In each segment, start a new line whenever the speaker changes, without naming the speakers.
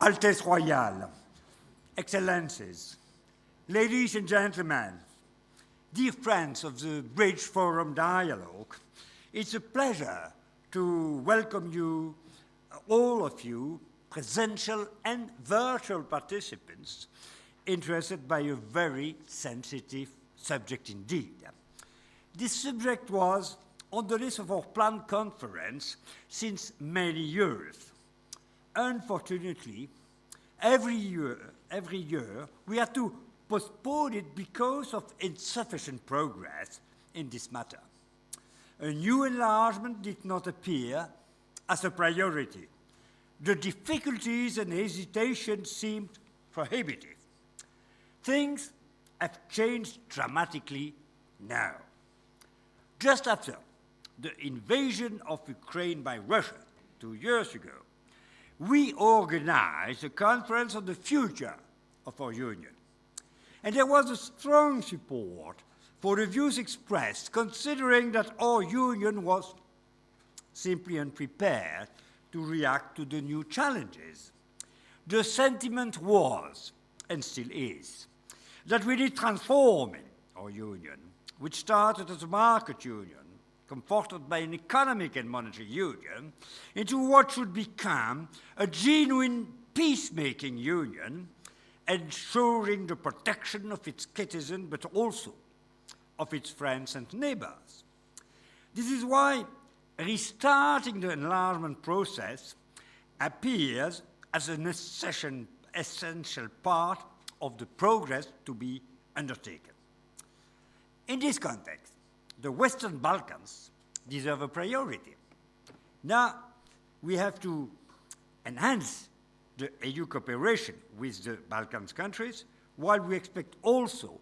Altesse Royale, Excellencies, ladies and gentlemen, dear friends of the Bridge Forum Dialogue, it's a pleasure to welcome you, all of you, presential and virtual participants, interested by a very sensitive subject indeed. This subject was on the list of our planned conference since many years. Unfortunately, every year we had to postpone it because of insufficient progress in this matter. A new enlargement did not appear as a priority. The difficulties and hesitation seemed prohibitive. Things have changed dramatically now. Just after the invasion of Ukraine by Russia 2 years ago, we organized a conference on the future of our union. And there was a strong support for the views expressed, considering that our union was simply unprepared to react to the new challenges. The sentiment was, and still is, that we need transforming our union, which started as a market union, comforted by an economic and monetary union, into what should become a genuine peacemaking union, ensuring the protection of its citizens, but also of its friends and neighbors. This is why restarting the enlargement process appears as an essential part of the progress to be undertaken. In this context, the Western Balkans deserve a priority. Now, we have to enhance the EU cooperation with the Balkans countries, while we expect also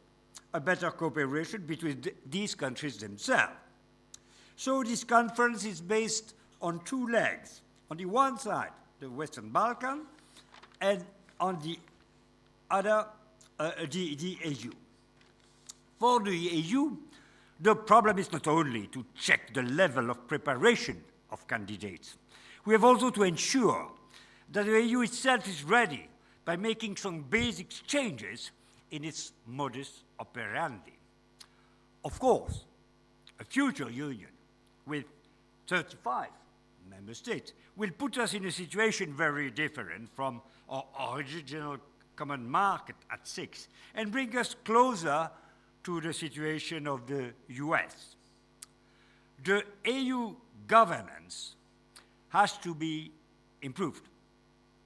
a better cooperation between these countries themselves. So this conference is based on two legs. On the one side, the Western Balkans, and on the other, the EU. For the EU, the problem is not only to check the level of preparation of candidates. We have also to ensure that the EU itself is ready by making some basic changes in its modus operandi. Of course, a future union with 35 member states will put us in a situation very different from our original common market at 6 and bring us closer to the situation of the US. The EU governance has to be improved.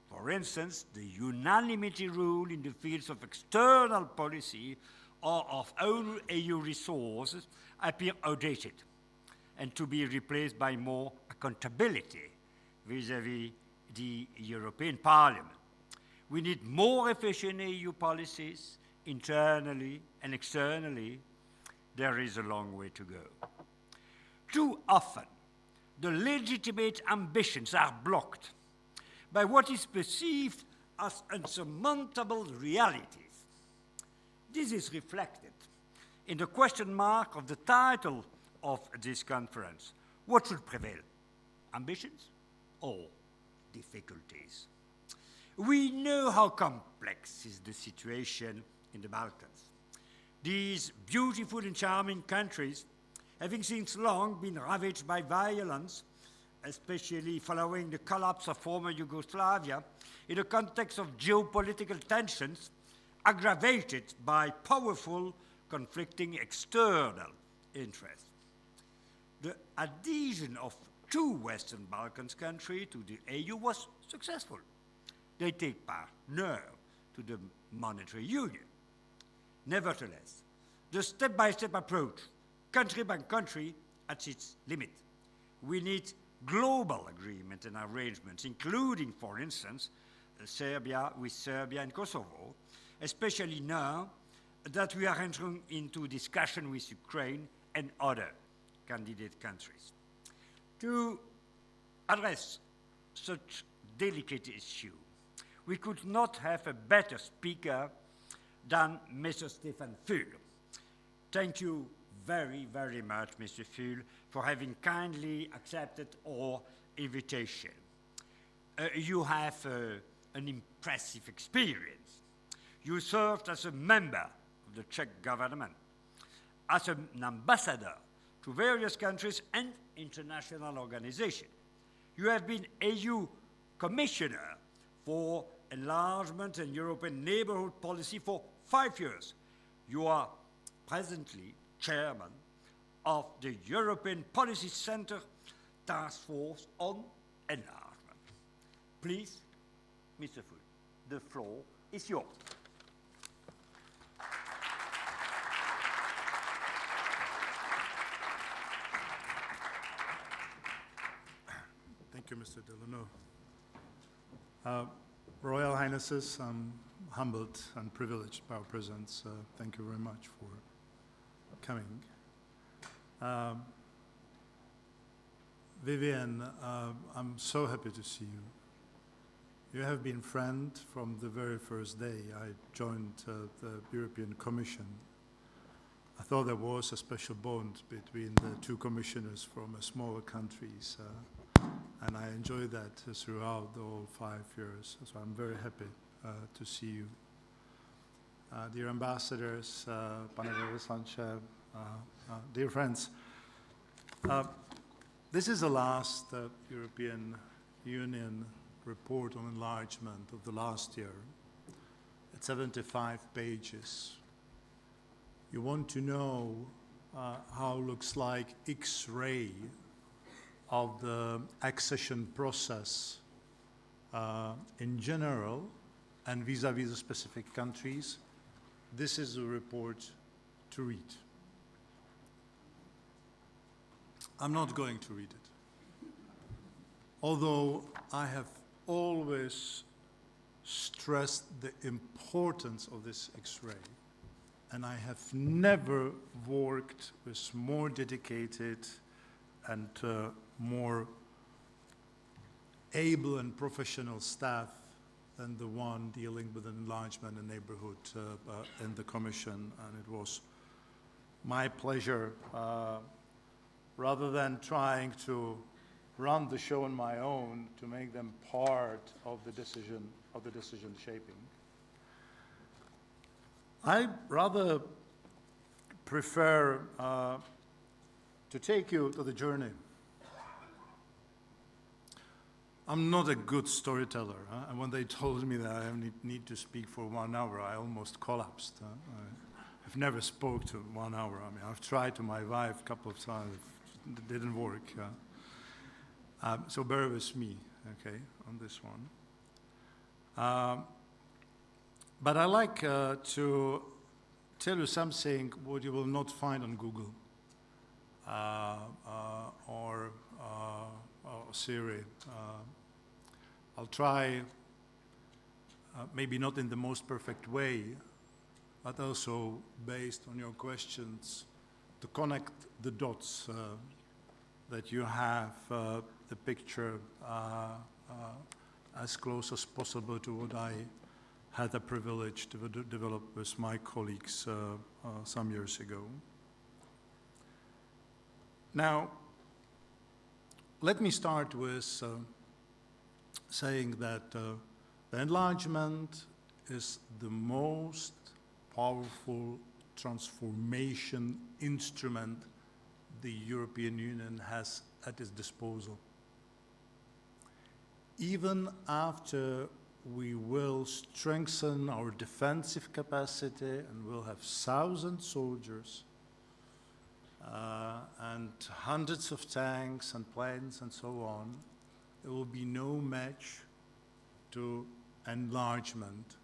For instance, the unanimity rule in the fields of external policy or of own EU resources appear outdated and to be replaced by more accountability vis-à-vis the European Parliament. We need more efficient EU policies internally and externally. There is a long way to go. Too often, the legitimate ambitions are blocked by what is perceived as insurmountable realities. This is reflected in the question mark of the title of this conference. What should prevail, ambitions or difficulties? We know how complex is the situation in the Balkans. These beautiful and charming countries, having since long been ravaged by violence, especially following the collapse of former Yugoslavia, in a context of geopolitical tensions aggravated by powerful conflicting external interests. The adhesion of 2 Western Balkans countries to the EU was successful. They take part now to the monetary union. Nevertheless, the step-by-step approach, country by country, at its limit. We need global agreement and arrangements, including, for instance, Serbia and Kosovo, especially now that we are entering into discussion with Ukraine and other candidate countries. To address such delicate issue, we could not have a better speaker than Mr. Stefan Füle. Thank you very, very much, Mr. Füle, for having kindly accepted our invitation. You have an impressive experience. You served as a member of the Czech government, as an ambassador to various countries and international organizations. You have been EU Commissioner for Enlargement and European Neighborhood Policy for 5 years. You are presently chairman of the European Policy Center Task Force on Enlargement. Please, Mr. Foot, the floor is yours.
Thank you, Mr. Delano. Royal Highnesses, I'm humbled and privileged by our presence. Thank you very much for coming. Vivian, I'm so happy to see you. You have been friend from the very first day I joined the European Commission. I thought there was a special bond between the two commissioners from smaller countries, and I enjoyed that throughout the whole 5 years. So I'm very happy to see you. Dear ambassadors, pane velvyslanče, dear friends, this is the last European Union report on enlargement of the last year. It's 75 pages. You want to know how it looks like X-ray of the accession process in general and vis-à-vis the specific countries. This is the report to read. I'm not going to read it, although I have always stressed the importance of this X-ray, and I have never worked with more dedicated and more able and professional staff than the one dealing with enlargement and neighborhood in the Commission. And it was my pleasure, rather than trying to run the show on my own, to make them part of the decision shaping. I rather prefer to take you to the journey. I'm not a good storyteller, and when they told me that I need to speak for 1 hour, I almost collapsed. I've never spoke to 1 hour. I mean, I've tried to my wife a couple of times. It didn't work. So bear with me, okay, on this one. But I like to tell you something what you will not find on Google or Siri. I'll try, maybe not in the most perfect way, but also based on your questions, to connect the dots that you have the picture as close as possible to what I had the privilege to develop with my colleagues some years ago. Now, let me start with saying that the enlargement is the most powerful transformation instrument the European Union has at its disposal. Even after we will strengthen our defensive capacity and we'll have 1,000 soldiers and hundreds of tanks and planes and so on, there will be no match to enlargement,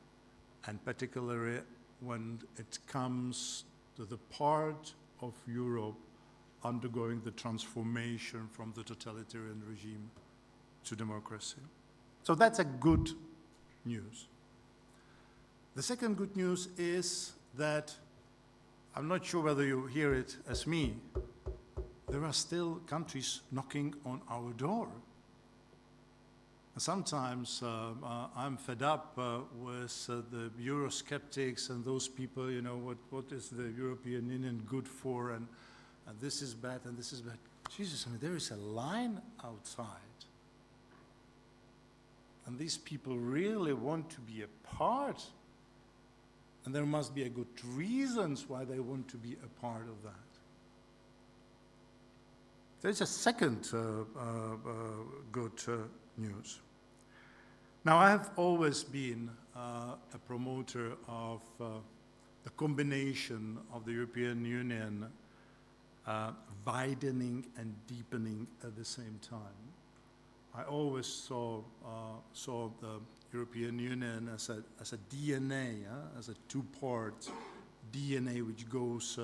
and particularly when it comes to the part of Europe undergoing the transformation from the totalitarian regime to democracy. So that's a good news. The second good news is that, I'm not sure whether you hear it as me, there are still countries knocking on our door. Sometimes I'm fed up with the Eurosceptics and those people, you know, what is the European Union good for, and this is bad and this is bad. Jesus, I mean, there is a line outside. and these people really want to be a part, and there must be a good reasons why they want to be a part of that. There's a second good news. Now, I have always been a promoter of the combination of the European Union widening and deepening at the same time. I always saw the European Union as a DNA, as a two-part DNA which goes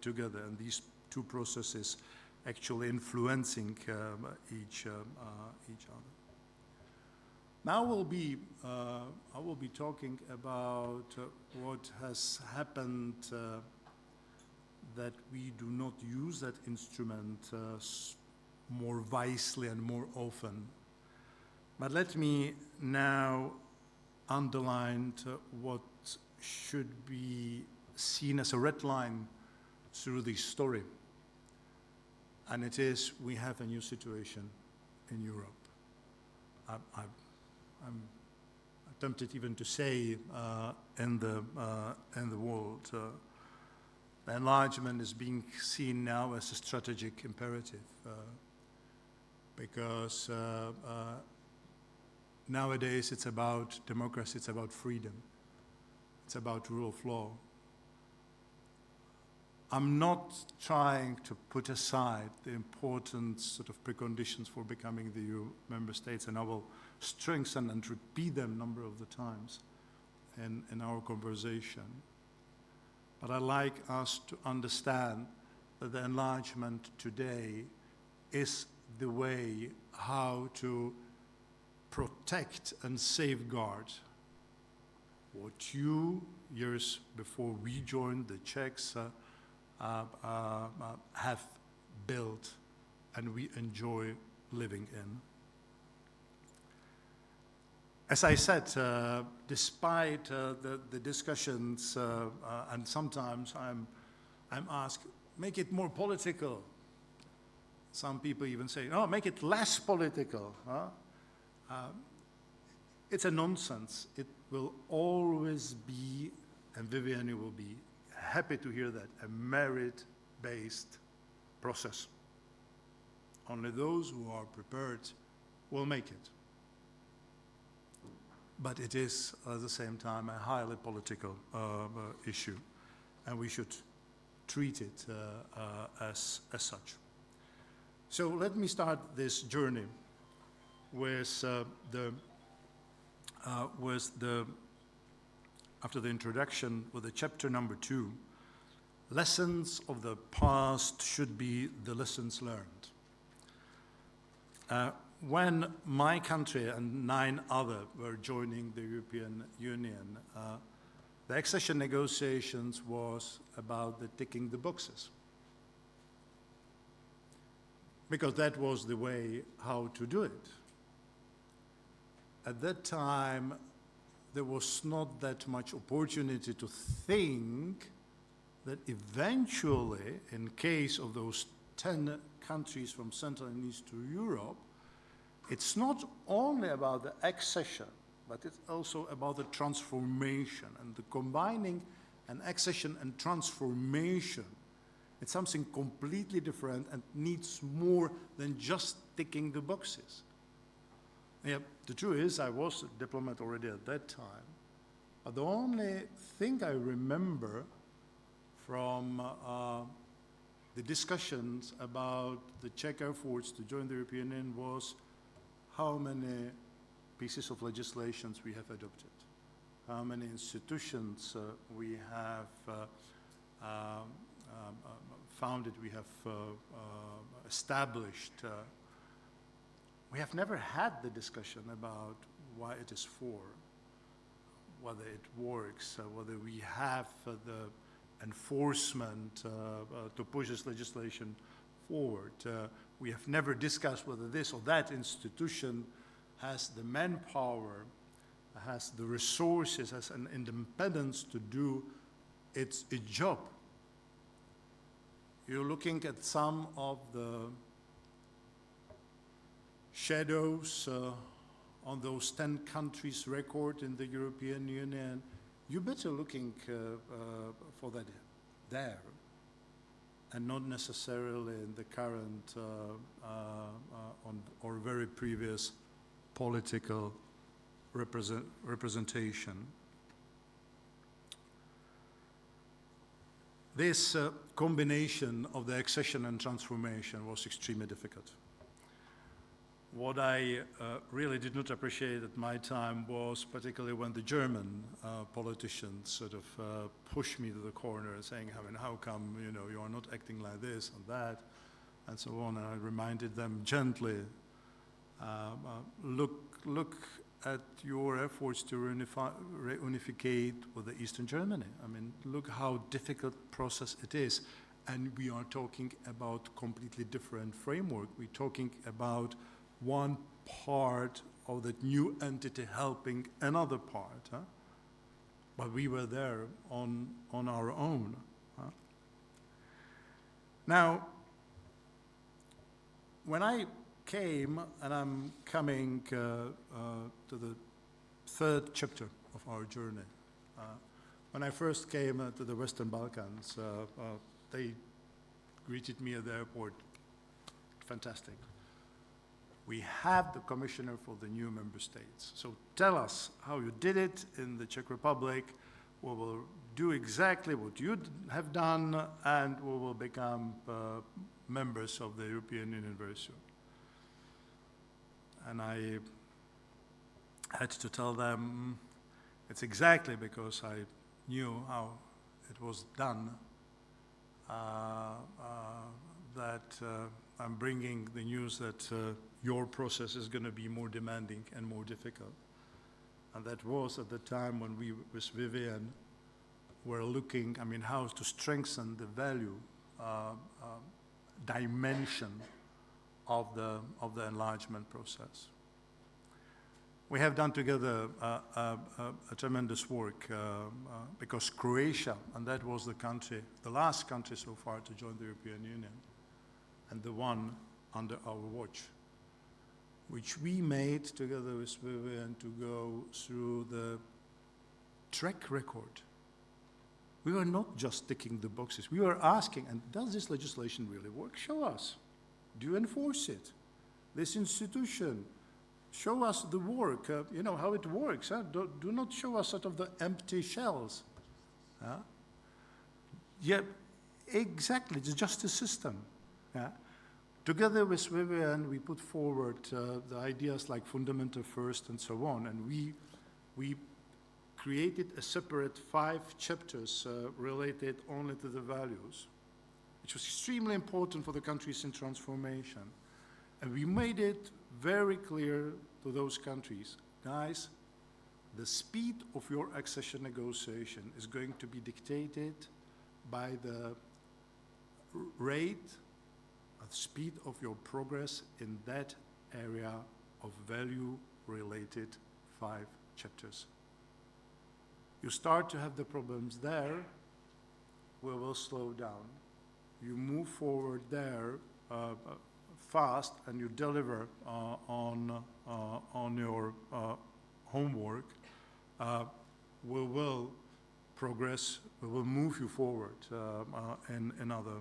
together, and these two processes actually influencing each other. Now I will be talking about what has happened that we do not use that instrument more wisely and more often. But let me now underline what should be seen as a red line through this story. And it is, we have a new situation in Europe. I'm tempted even to say in the world. The enlargement is being seen now as a strategic imperative because nowadays it's about democracy, it's about freedom, it's about rule of law. I'm not trying to put aside the important sort of preconditions for becoming the EU member states, and I will strengthen and repeat them a number of the times in our conversation. But I'd like us to understand that the enlargement today is the way how to protect and safeguard what you, years before we joined, the Czechs, have built and we enjoy living in. As I said, despite the discussions, and sometimes I'm asked, make it more political. Some people even say, no, make it less political. It's a nonsense. It will always be, and Viviane will be happy to hear that, a merit-based process. Only those who are prepared will make it. But it is, at the same time, a highly political issue, and we should treat it as such. So let me start this journey with after the introduction, with the chapter number 2, lessons of the past should be the lessons learned. When my country and 9 others were joining the European Union, the accession negotiations was about the ticking the boxes. Because that was the way how to do it. At that time, there was not that much opportunity to think that eventually, in case of those 10 countries from Central and Eastern Europe, it's not only about the accession, but it's also about the transformation, and the combining an accession and transformation. It's something completely different and needs more than just ticking the boxes. Yeah, the truth is, I was a diplomat already at that time, but the only thing I remember from the discussions about the Czech efforts to join the European Union was how many pieces of legislations we have adopted, how many institutions we have founded, we have established. We have never had the discussion about why it is for, whether it works, whether we have the enforcement to push this legislation forward. We have never discussed whether this or that institution has the manpower, has the resources, has an independence to do its job. You're looking at some of the shadows on those 10 countries record in the European Union, you better looking for that there, and not necessarily in the current or very previous political representation. This combination of the accession and transformation was extremely difficult. What I really did not appreciate at my time was particularly when the German politicians sort of pushed me to the corner saying, I mean, how come, you know, you are not acting like this and that, and so on. And I reminded them gently, look at your efforts to reunificate with the Eastern Germany. I mean, look how difficult process it is. And we are talking about completely different framework. We're talking about one part of that new entity helping another part. Huh? But we were there on our own. Huh? Now, when I came, and I'm coming to the third chapter of our journey. When I first came to the Western Balkans, they greeted me at the airport. Fantastic. We have the commissioner for the new member states. So tell us how you did it in the Czech Republic. We will do exactly what you have done, and we will become members of the European Union very soon. And I had to tell them it's exactly because I knew how it was done that I'm bringing the news that your process is going to be more demanding and more difficult. And that was at the time when we, with Vivian, were looking, I mean, how to strengthen the value dimension of the enlargement process. We have done together a tremendous work because Croatia, and that was the country, the last country so far to join the European Union, and the one under our watch, which we made together with Vivian to go through the track record. We were not just ticking the boxes. We were asking, and does this legislation really work? Show us. Do you enforce it? This institution, show us the work, you know, how it works. Huh? Do not show us sort of the empty shells. Huh? Yeah, exactly, it's just a system. Yeah? Together with Vivian, we put forward the ideas like fundamental first and so on, and we created a separate 5 chapters related only to the values, which was extremely important for the countries in transformation. And we made it very clear to those countries, guys, the speed of your accession negotiation is going to be dictated by the rate, the speed of your progress in that area of value-related 5 chapters. You start to have the problems there, we will slow down. You move forward there fast, and you deliver on your homework, we will progress, we will move you forward in another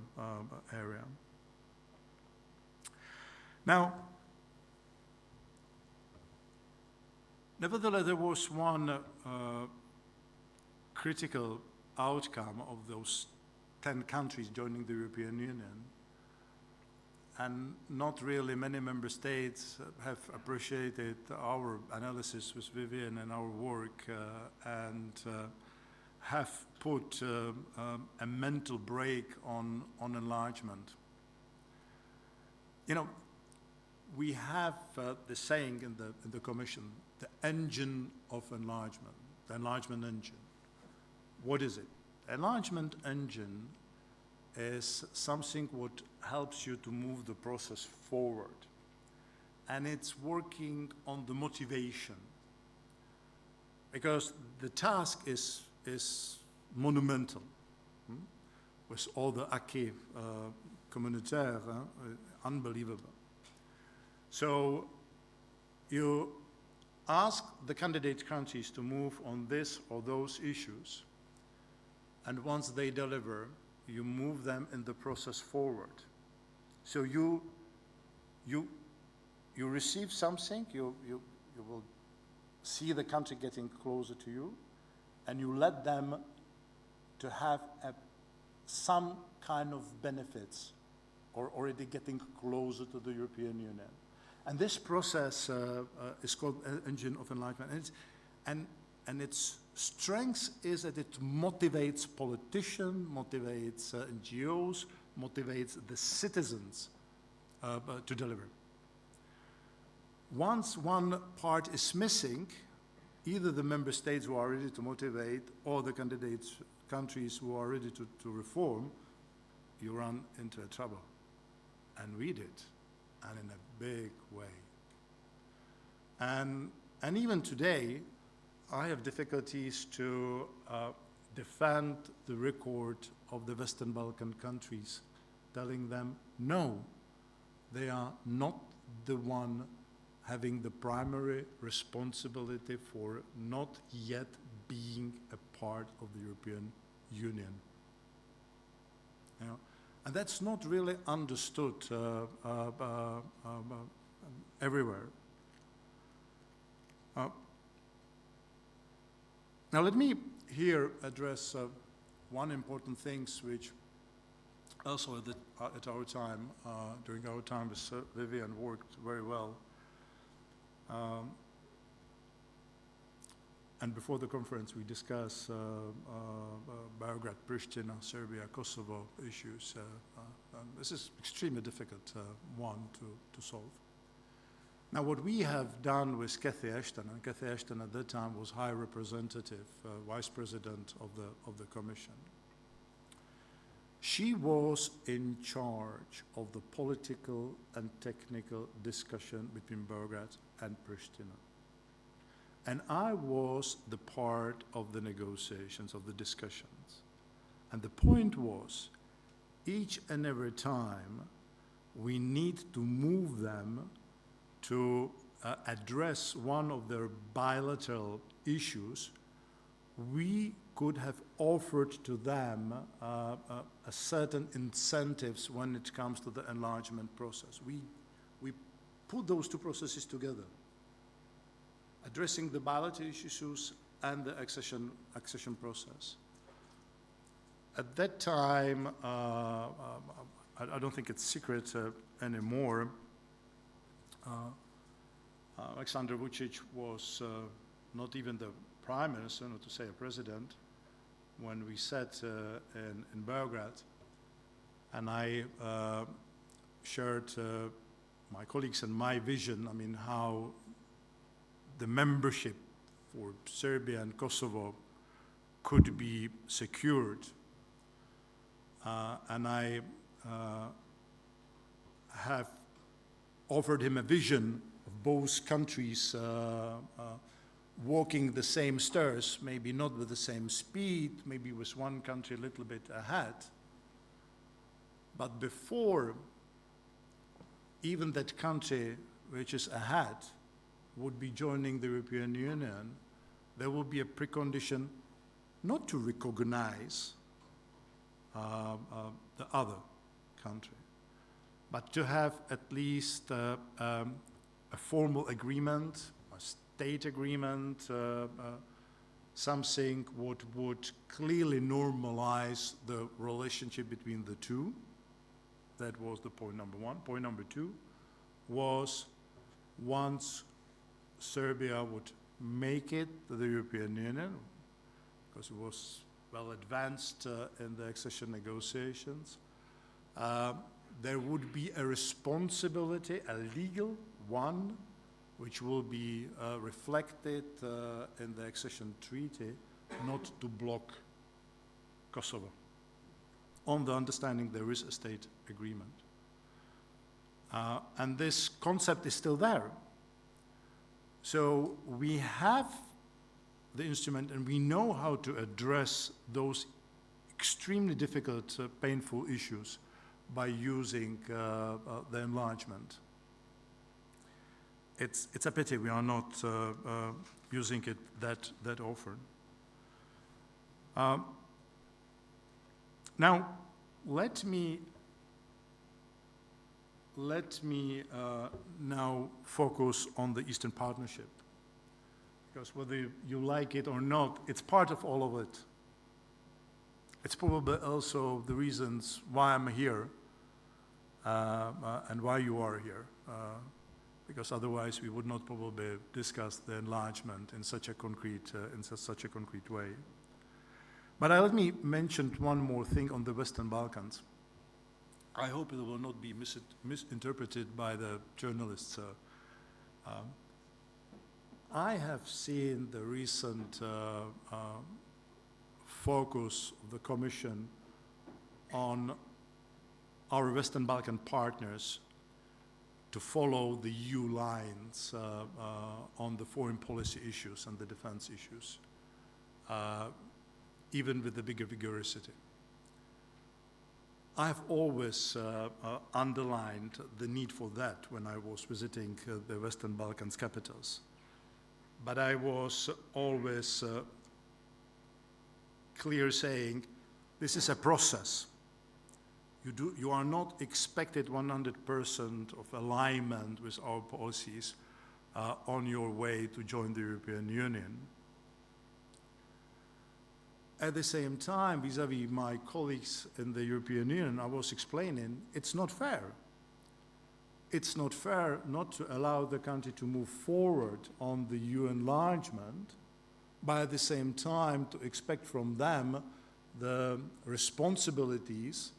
area. Now, nevertheless, there was one critical outcome of those 10 countries joining the European Union, and not really many member states have appreciated our analysis with Vivian and our work and have put a mental brake on enlargement. You know, we have the saying in the Commission, the engine of enlargement, the enlargement engine. What is it? Enlargement engine is something what helps you to move the process forward. And it's working on the motivation. Because the task is monumental. With all the acquis communautaire, unbelievable. So you ask the candidate countries to move on this or those issues, and once they deliver, you move them in the process forward. So you receive something, you will see the country getting closer to you, and you let them to have some kind of benefits or already getting closer to the European Union. And this process is called Engine of Enlargement. And its strength is that it motivates politicians, motivates NGOs, motivates the citizens to deliver. Once one part is missing, either the member states who are ready to motivate or the candidate countries who are ready to reform, you run into trouble. And we did, and in a big way. And even today, I have difficulties to defend the record of the Western Balkan countries, telling them, no, they are not the one having the primary responsibility for not yet being a part of the European Union. You know? And that's not really understood everywhere. Now let me here address one important thing which also at our time, during our time with Vivian, worked very well. And before the conference, we discussed Belgrade, Pristina, Serbia, Kosovo issues. This is extremely difficult one to solve. Now, what we have done with Cathy Ashton, and Cathy Ashton at that time was High Representative, Vice President of the Commission. She was in charge of the political and technical discussion between Belgrade and Pristina. And I was the part of the negotiations, of the discussions. And the point was, each and every time we need to move them to address one of their bilateral issues, we could have offered to them a certain incentives when it comes to the enlargement process. We put those two processes together, addressing the bilateral issues and the accession process. At that time, I don't think it's secret anymore, Alexander Vučić was not even the prime minister, not to say a president, when we sat in Belgrade, and I shared my colleagues and my vision, I mean, how the membership for Serbia and Kosovo could be secured. And I have offered him a vision of both countries walking the same stairs, maybe not with the same speed, maybe with one country a little bit ahead. But before even that country which is ahead would be joining the European Union, there will be a precondition not to recognize the other country, but to have at least a formal agreement, a state agreement, something what would clearly normalize the relationship between the two. That was the point number one. Point number two was once Serbia would make it to the European Union, because it was well advanced in the accession negotiations, there would be a responsibility, a legal one, which will be reflected in the accession treaty, not to block Kosovo, on the understanding there is a state agreement. And this concept is still there. So we have the instrument and we know how to address those extremely difficult, painful issues by using the enlargement. it's a pity we are not using it that often. Now, let me now focus on the Eastern Partnership, because whether you like it or not, it's part of all of it. It's probably also the reasons why I'm here and why you are here, because otherwise we would not probably discuss the enlargement in such a concrete way. But let me mention one more thing on the Western Balkans. I hope it will not be misinterpreted by the journalists. I have seen the recent focus of the Commission on our Western Balkan partners to follow the EU lines on the foreign policy issues and the defense issues, even with the bigger vigorosity. I have always underlined the need for that when I was visiting the Western Balkans capitals. But I was always clear saying, this is a process. You are not expected 100% of alignment with our policies on your way to join the European Union. At the same time, vis-à-vis my colleagues in the European Union, I was explaining it's not fair. It's not fair not to allow the country to move forward on the EU enlargement, but at the same time to expect from them the responsibilities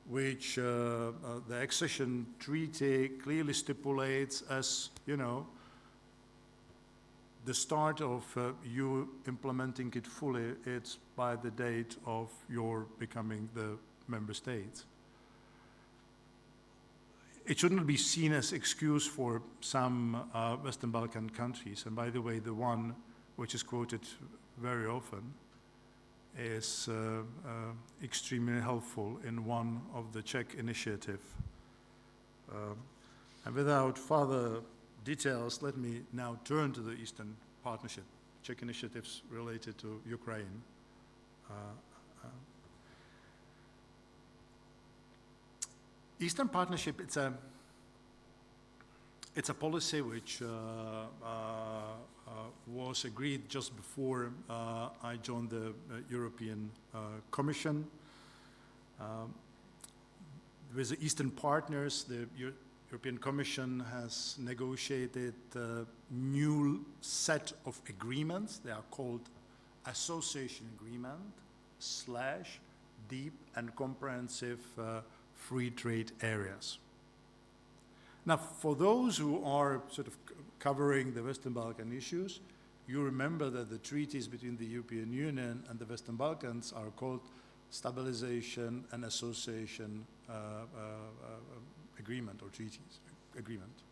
which the accession treaty clearly stipulates as, you know, the start of you implementing it fully. It's by the date of your becoming the member states. It shouldn't be seen as excuse for some Western Balkan countries. And by the way, the one which is quoted very often is extremely helpful in one of the Czech initiative. And without further details, let me now turn to the Eastern Partnership, Czech initiatives related to Ukraine. Eastern Partnership, it's a policy which was agreed just before I joined the European Commission. With the Eastern partners, the European Commission has negotiated a new set of agreements. They are called Association Agreement / Deep and Comprehensive Free Trade Areas. Now, for those who are sort of covering the Western Balkan issues, you remember that the treaties between the European Union and the Western Balkans are called Stabilization and Association Agreement or Treaties Agreement.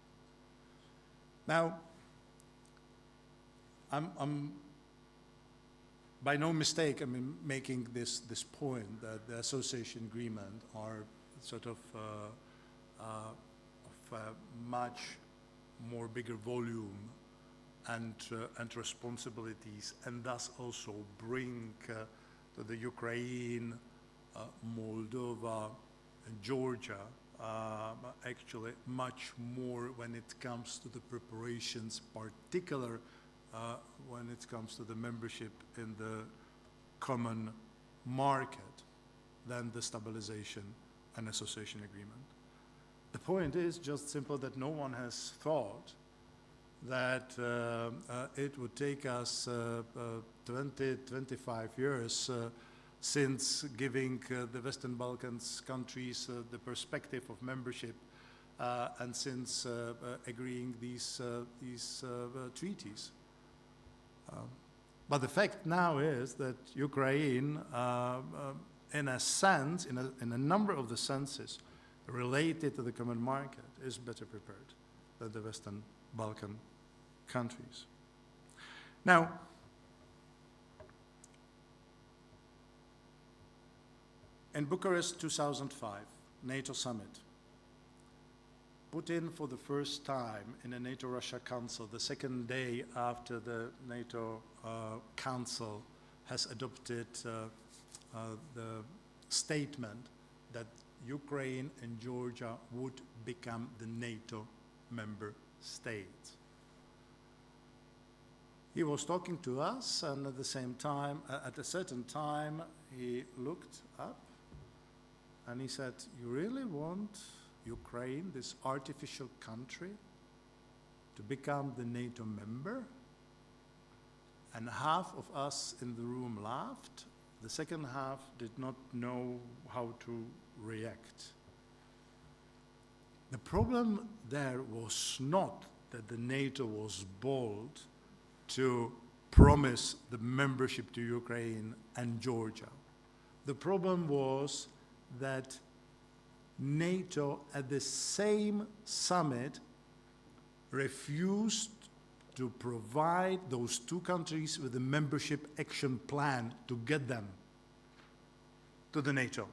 Now, I'm by no mistake, making this point that the association agreement are sort of much more bigger volume and responsibilities, and thus also bring to the Ukraine, Moldova, and Georgia actually much more when it comes to the preparations, particular when it comes to the membership in the common market, than the stabilization and association agreement. The point is just simple that no one has thought that it would take us 20, 25 years since giving the Western Balkans countries the perspective of membership and since agreeing these treaties. But the fact now is that Ukraine, in a sense, in a number of the senses related to the common market, is better prepared than the Western Balkan countries. Now, in Bucharest 2005, NATO summit, Putin, for the first time in a NATO-Russia Council, the second day after the NATO Council has adopted the statement that Ukraine and Georgia would become the NATO member states. He was talking to us, and at the same time, at a certain time, he looked up and he said, "You really want Ukraine, this artificial country, to become the NATO member?" And half of us in the room laughed. The second half did not know how to react. The problem there was not that the NATO was bold to promise the membership to Ukraine and Georgia. The problem was that NATO at the same summit refused to provide those two countries with a membership action plan to get them to the NATO.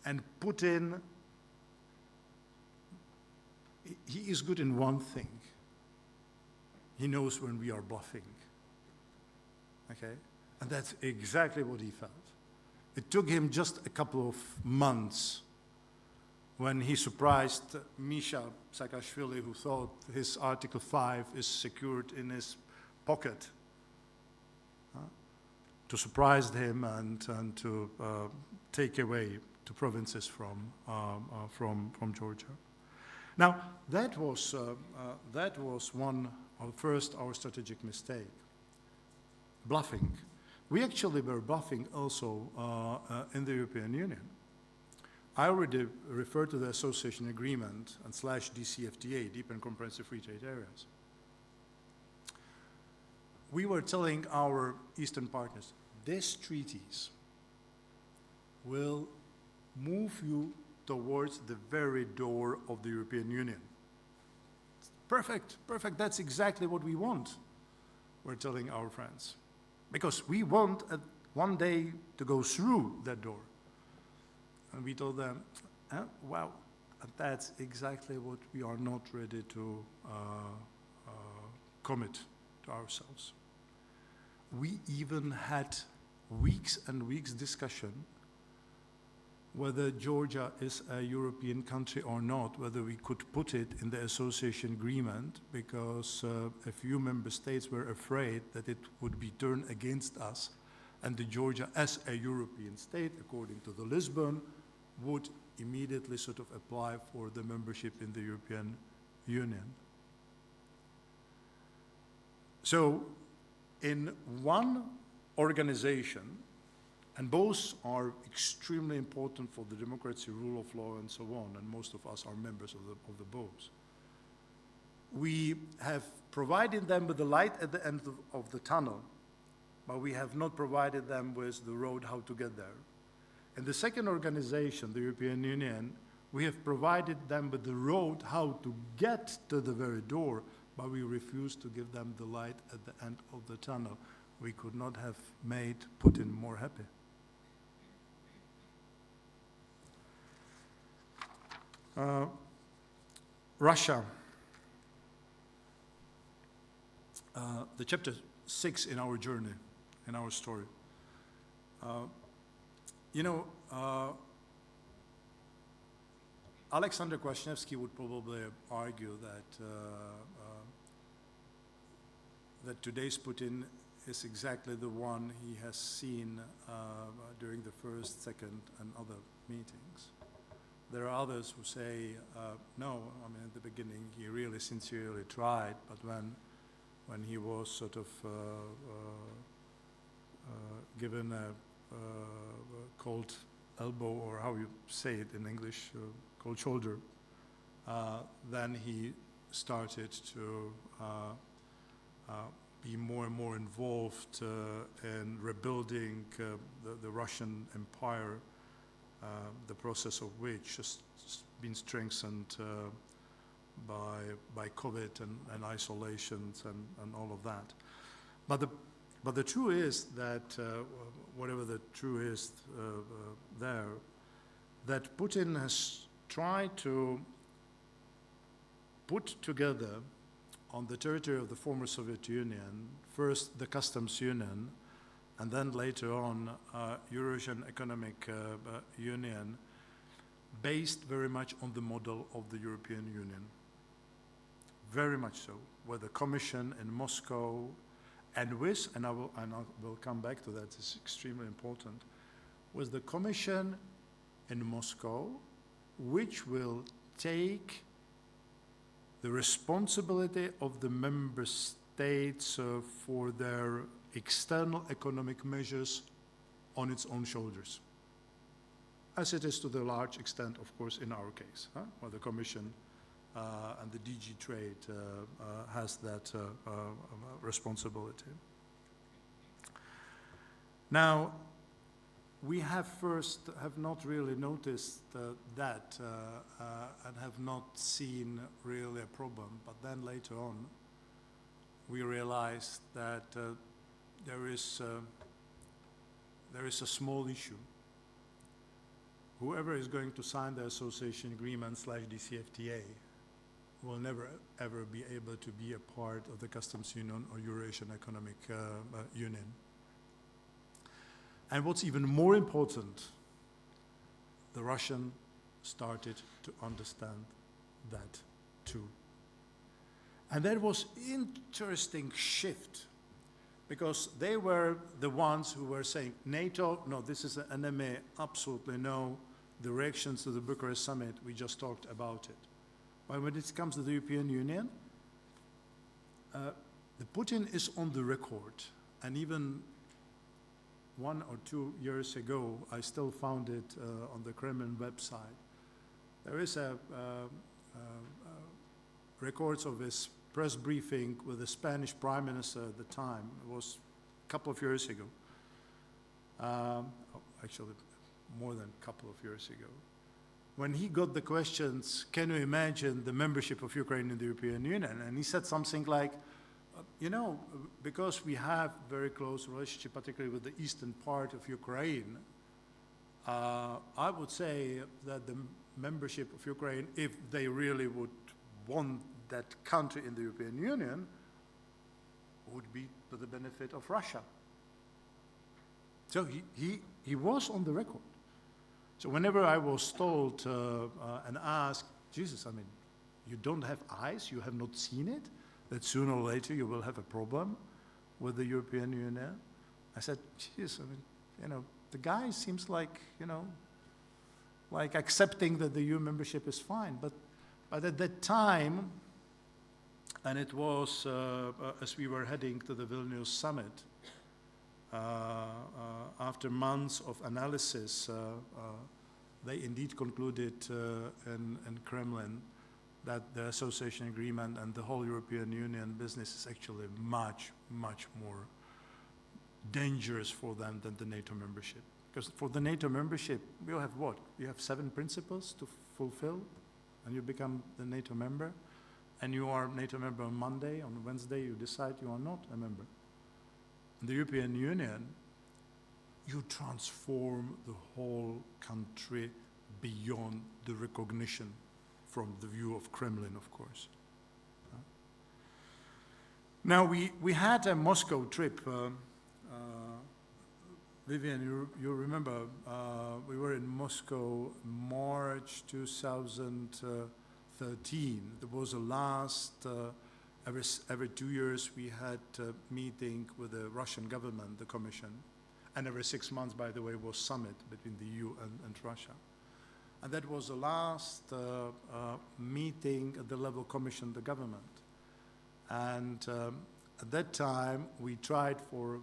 And Putin, he is good in one thing. He knows when we are bluffing, okay? And that's exactly what he felt. It took him just a couple of months when he surprised Misha Saakashvili, who thought his Article 5 is secured in his pocket, to surprise him and to take away the provinces from Georgia. Now, that was one of first our strategic mistake, bluffing. We actually were bluffing also in the European Union. I already referred to the association agreement and / DCFTA, Deep and Comprehensive Free Trade Areas. We were telling our Eastern partners, these treaties will move you towards the very door of the European Union. Perfect, perfect, that's exactly what we want, we're telling our friends. Because we want one day to go through that door. And we told them, wow, that's exactly what we are not ready to commit to ourselves. We even had weeks and weeks discussion whether Georgia is a European country or not, whether we could put it in the association agreement, because a few member states were afraid that it would be turned against us, and the Georgia as a European state, according to the Lisbon, would immediately sort of apply for the membership in the European Union. So in one organization, and both are extremely important for the democracy, rule of law, and so on, and most of us are members of the both. We have provided them with the light at the end of the tunnel, but we have not provided them with the road how to get there. In the second organization, the European Union, we have provided them with the road how to get to the very door, but we refuse to give them the light at the end of the tunnel. We could not have made Putin more happy. Russia, the chapter 6 in our journey, in our story. Alexander Kwasniewski would probably argue that today's Putin is exactly the one he has seen during the first, second, and other meetings. There are others who say, no, I mean, at the beginning he really sincerely tried, but when he was sort of given a cold elbow, or how you say it in English, cold shoulder, then he started to be more and more involved in rebuilding the Russian Empire, the process of which has been strengthened by COVID and isolations and all of that. But the truth is that, whatever the truth is there, that Putin has try to put together on the territory of the former Soviet Union, first the customs union, and then later on Eurasian Economic Union, based very much on the model of the European Union. Very much so, where the Commission in Moscow and with, and I will come back to that, it's extremely important, with the Commission in Moscow, which will take the responsibility of the member states for their external economic measures on its own shoulders, as it is to the large extent, of course, in our case, where the Commission and the DG Trade has that responsibility. Now, we have not really noticed that and have not seen really a problem, but then later on we realized that there is a small issue. Whoever is going to sign the association agreement / DCFTA will never ever be able to be a part of the customs union or Eurasian Economic Union. And what's even more important, the Russians started to understand that too. And that was interesting shift, because they were the ones who were saying, NATO, no, this is an enemy, absolutely no. The reactions to the Bucharest summit, we just talked about it. But when it comes to the European Union, the Putin is on the record, and even 1 or 2 years ago, I still found it on the Kremlin website. There is a records of his press briefing with the Spanish Prime Minister at the time. It was a couple of years ago. Actually, more than a couple of years ago. When he got the questions, can you imagine the membership of Ukraine in the European Union? And he said something like, you know, because we have very close relationship, particularly with the eastern part of Ukraine, I would say that the membership of Ukraine, if they really would want that country in the European Union, would be to the benefit of Russia. So he was on the record. So whenever I was told and asked, Jesus, I mean, you don't have eyes, you have not seen it, that sooner or later you will have a problem with the European Union. I said, geez, I mean, you know, the guy seems like, you know, like accepting that the EU membership is fine. But at that time, and it was as we were heading to the Vilnius summit, after months of analysis, they indeed concluded in Kremlin that the association agreement and the whole European Union business is actually much, much more dangerous for them than the NATO membership. Because for the NATO membership, you have what? You have 7 principles to fulfill, and you become the NATO member, and you are NATO member on Monday, on Wednesday you decide you are not a member. In the European Union, you transform the whole country beyond the recognition from the view of Kremlin, of course. Now, we had a Moscow trip. Vivian, you remember, we were in Moscow March 2013. There was a last, every 2 years we had a meeting with the Russian government, the Commission. And every 6 months, by the way, was summit between the EU and Russia. And that was the last meeting at the level Commission, the government. And at that time, we tried for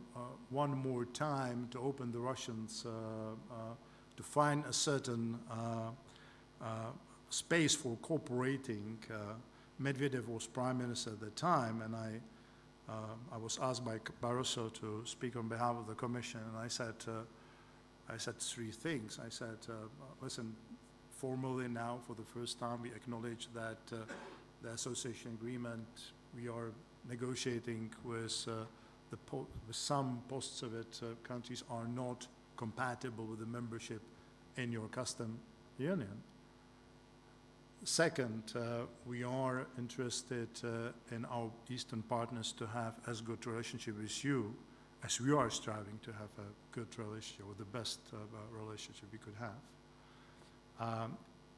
one more time to open the Russians to find a certain space for cooperating. Medvedev was prime minister at the time, and I was asked by Barroso to speak on behalf of the Commission, and I said 3 things. I said, listen, formally now, for the first time, we acknowledge that the association agreement we are negotiating with some post-Soviet countries are not compatible with the membership in your custom union. Second, we are interested in our Eastern partners to have as good relationship with you as we are striving to have a good relationship, or the best relationship we could have,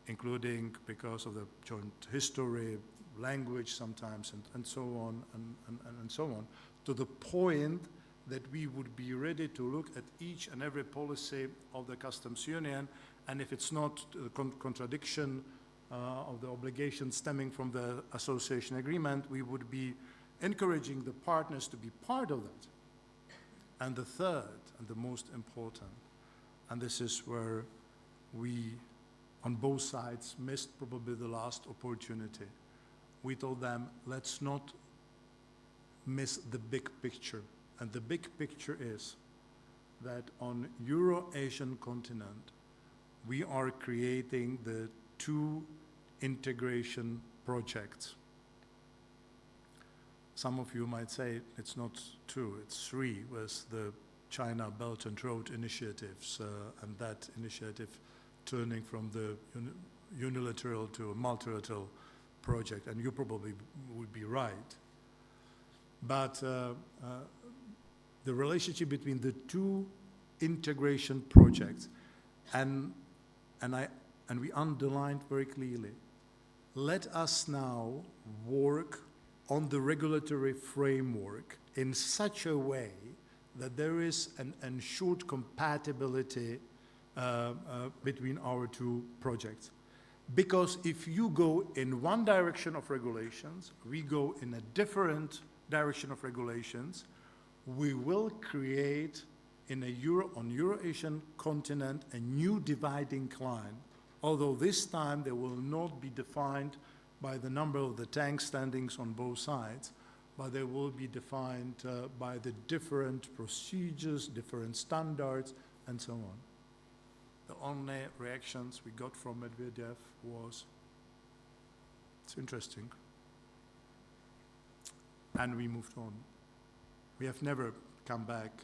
including because of the joint history, language sometimes, and so on, and so on, to the point that we would be ready to look at each and every policy of the customs union, and if it's not a contradiction of the obligations stemming from the association agreement, we would be encouraging the partners to be part of that. And the third, and the most important, and this is where we, on both sides, missed probably the last opportunity. We told them, let's not miss the big picture. And the big picture is that on Euro-Asian continent, we are creating the two integration projects. Some of you might say it's not two, it's three, with the China Belt and Road initiatives, and that initiative turning from the unilateral to a multilateral project, and you probably would be right. But the relationship between the two integration projects, and we underlined very clearly, let us now work on the regulatory framework in such a way that there is an ensured compatibility between our two projects. Because if you go in one direction of regulations, we go in a different direction of regulations, we will create on Euro-Asian continent a new dividing line, although this time they will not be defined by the number of the tank standings on both sides, but they will be defined by the different procedures, different standards, and so on. The only reactions we got from Medvedev was, it's interesting. And we moved on. We have never come back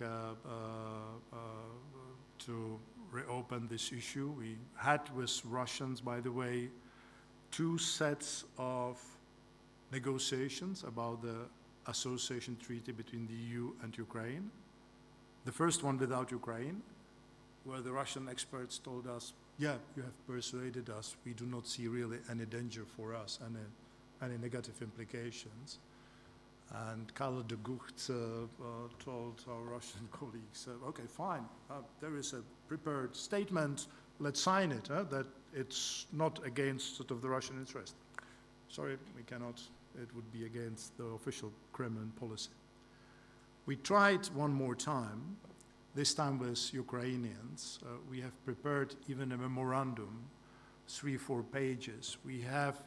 to reopen this issue. We had with Russians, by the way, two sets of negotiations about the association treaty between the EU and Ukraine. The first one without Ukraine, where the Russian experts told us, yeah, you have persuaded us, we do not see really any danger for us, any negative implications. And Karl de Gucht told our Russian colleagues, okay, fine, there is a prepared statement, let's sign it, that it's not against sort of the Russian interest. Sorry, we cannot, it would be against the official Kremlin policy. We tried one more time, this time with Ukrainians. We have prepared even a memorandum, 3-4 pages. We have,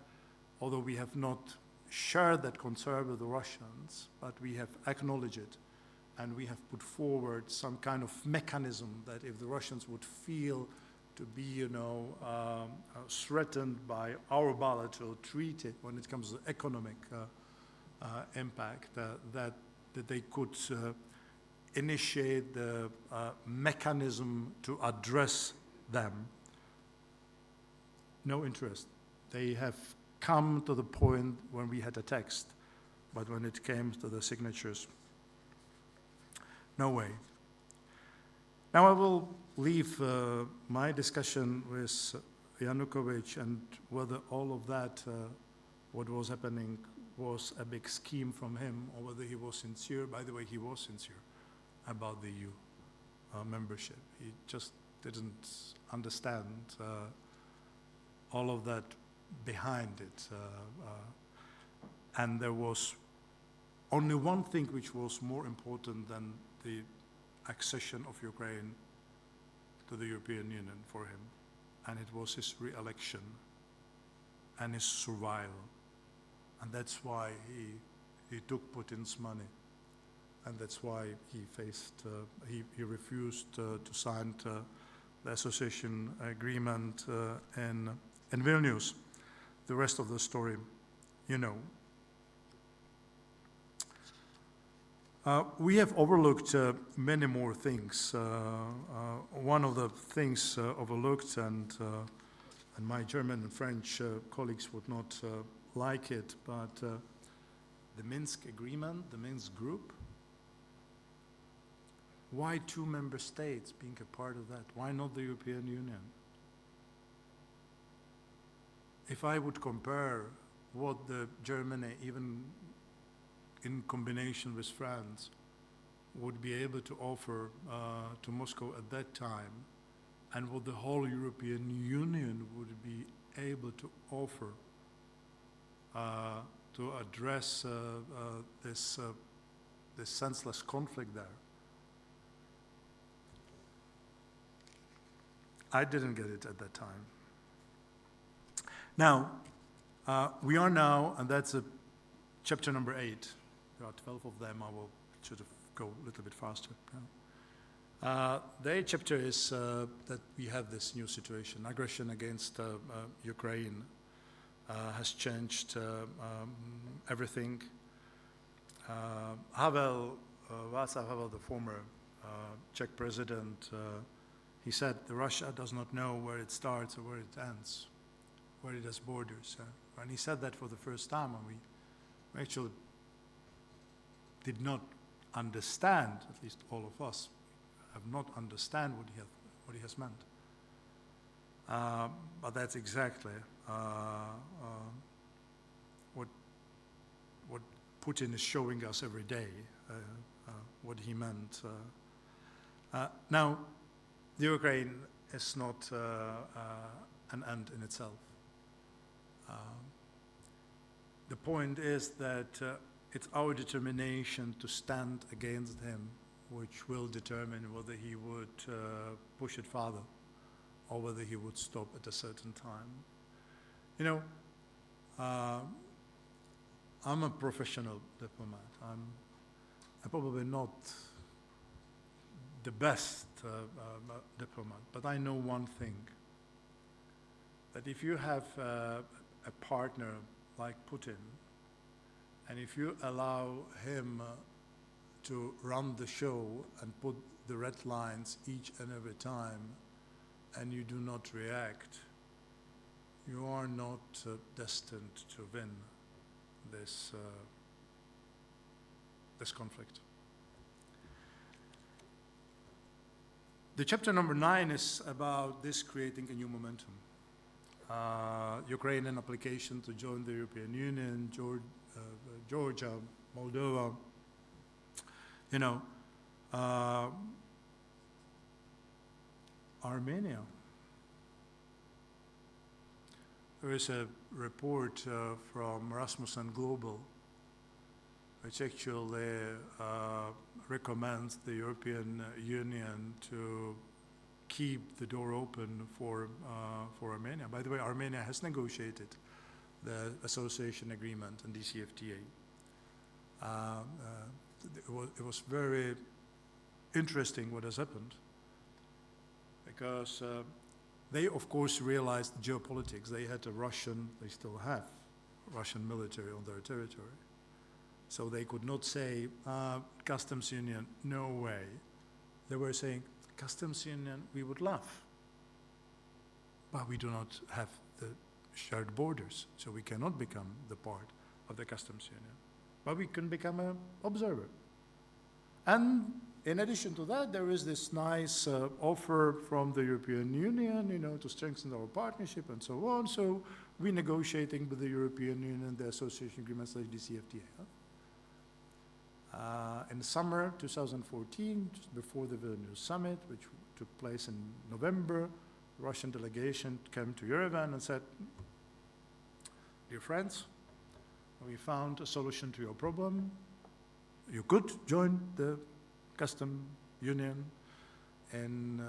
although we have not shared that concern with the Russians, but we have acknowledged it, and we have put forward some kind of mechanism that if the Russians would feel to be, threatened by our bilateral treaty when it comes to economic impact, that they could initiate the mechanism to address them. No interest. They have come to the point when we had a text, but when it came to the signatures, no way. Now I will leave my discussion with Yanukovych and whether all of that, what was happening, was a big scheme from him, or whether he was sincere. By the way, he was sincere about the EU membership. He just didn't understand all of that behind it. And there was only one thing which was more important than the accession of Ukraine to the European Union for him, and it was his re-election and his survival. And that's why he took Putin's money, and that's why he faced, he refused to sign the association agreement in Vilnius. The rest of the story, you know. We have overlooked many more things. One of the things overlooked, and and my German and French colleagues would not like it, but the Minsk agreement, the Minsk group, why 2 member states being a part of that? Why not the European Union? If I would compare what the Germany, even in combination with France, would be able to offer to Moscow at that time, and what the whole European Union would be able to offer to address this senseless conflict there, I didn't get it at that time. Now, we are now, and that's chapter number 8. There are 12 of them. I should have go a little bit faster. The 8th chapter is that we have this new situation. Aggression against Ukraine has changed everything. Václav Havel, the former Czech president, he said Russia does not know where it starts or where it ends, where it has borders. And he said that for the first time, and we actually did not understand, at least all of us, have not understand what he has meant. But that's exactly what Putin is showing us every day, what he meant. Now, the Ukraine is not an end in itself. The point is that it's our determination to stand against him which will determine whether he would push it further or whether he would stop at a certain time. You know, I'm a professional diplomat. I'm probably not the best diplomat, but I know one thing, that if you have a partner like Putin, and if you allow him to run the show and put the red lines each and every time, and you do not react, you are not destined to win this conflict. The chapter number 9 is about this creating a new momentum. Ukrainian application to join the European Union, Georgia, Moldova, you know, Armenia. There is a report from Rasmussen Global which actually recommends the European Union to keep the door open for Armenia. By the way, Armenia has negotiated the association agreement and DCFTA. It was very interesting what has happened, because they of course realized geopolitics. They had they still have Russian military on their territory. So they could not say, customs union, no way. They were saying, customs union, we would love, but we do not have the shared borders, so we cannot become the part of the customs union. But we can become an observer. And in addition to that, there is this nice offer from the European Union, you know, to strengthen our partnership and so on. So we're negotiating with the European Union the association agreements like DCFTA. In the summer 2014, just before the Vilnius summit, which took place in November, the Russian delegation came to Yerevan and said, dear friends, we found a solution to your problem. You could join the custom union and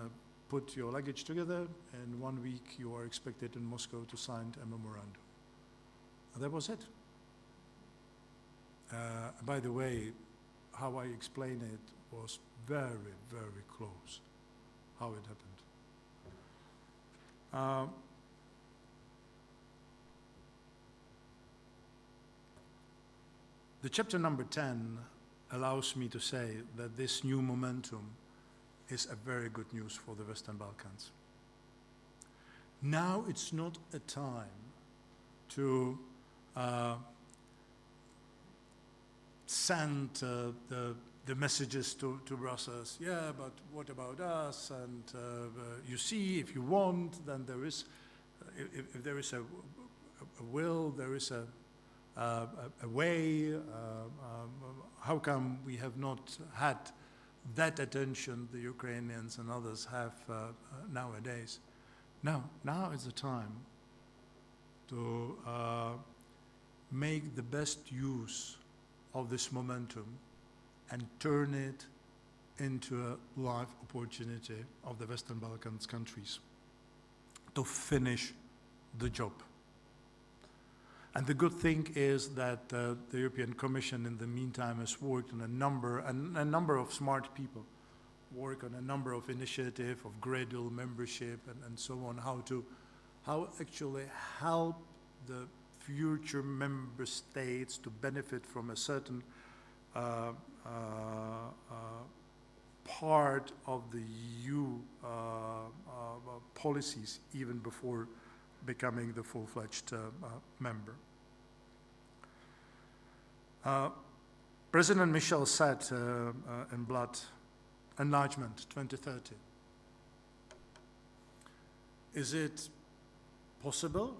put your luggage together. In 1 week, you are expected in Moscow to sign a memorandum. And that was it. By the way, how I explain it was very, very close, how it happened. The chapter number 10 allows me to say that this new momentum is a very good news for the Western Balkans. now it's not a time to send the messages to Brussels. Yeah, but what about us? And you see, if you want, then there is, if there is a will, there is a way. How come we have not had that attention the Ukrainians and others have nowadays? No, now is the time to make the best use of this momentum and turn it into a life opportunity of the Western Balkans countries to finish the job. And the good thing is that the European Commission in the meantime has worked on a number of smart people work on a number of initiatives of gradual membership and so on, how actually help the future member states to benefit from a certain part of the EU policies even before becoming the full-fledged member. President Michel said in Blood, Enlargement 2030. Is it possible?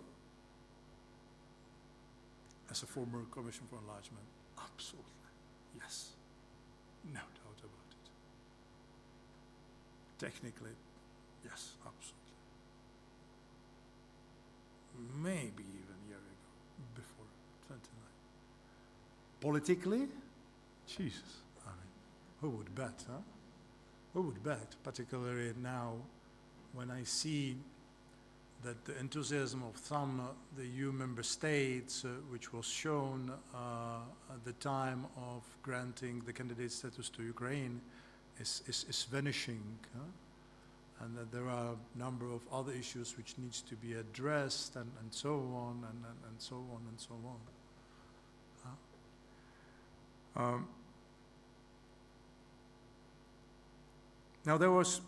As a former Commission for Enlargement, absolutely, yes, no doubt about it. Technically, yes, absolutely. Maybe even a year ago, before 29. Politically, Jesus, I mean, who would bet, huh? Who would bet, particularly now when I see that the enthusiasm of some the EU member states, which was shown at the time of granting the candidate status to Ukraine, is vanishing, and that there are a number of other issues which needs to be addressed, and so on, and so on, and so on. Now there was,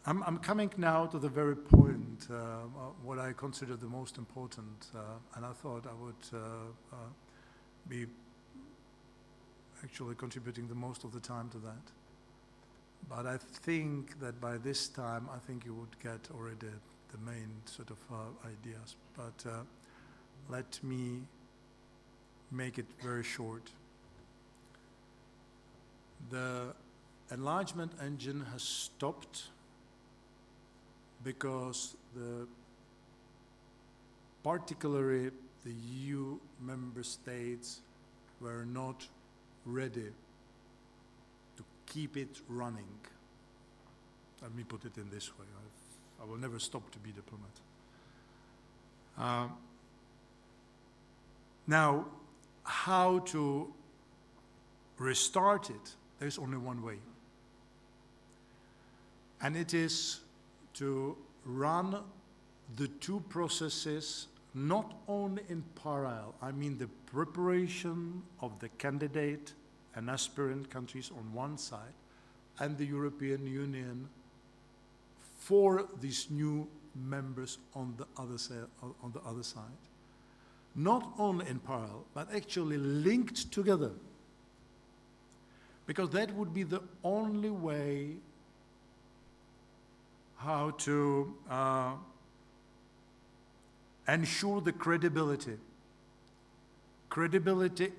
I'm coming now to the very point, what I consider the most important, and I thought I would be actually contributing the most of the time to that. But I think that by this time, I think you would get already the main sort of ideas. But let me make it very short. The enlargement engine has stopped because particularly the EU member states were not ready to keep it running. Let me put it in this way. I will never stop to be diplomat. Now, how to restart it? There's only one way. And it is to run the two processes not only in parallel. I mean the preparation of the candidate and aspirant countries on one side and the European Union for these new members on the other side. Not only in parallel, but actually linked together. Because that would be the only way how to ensure the credibility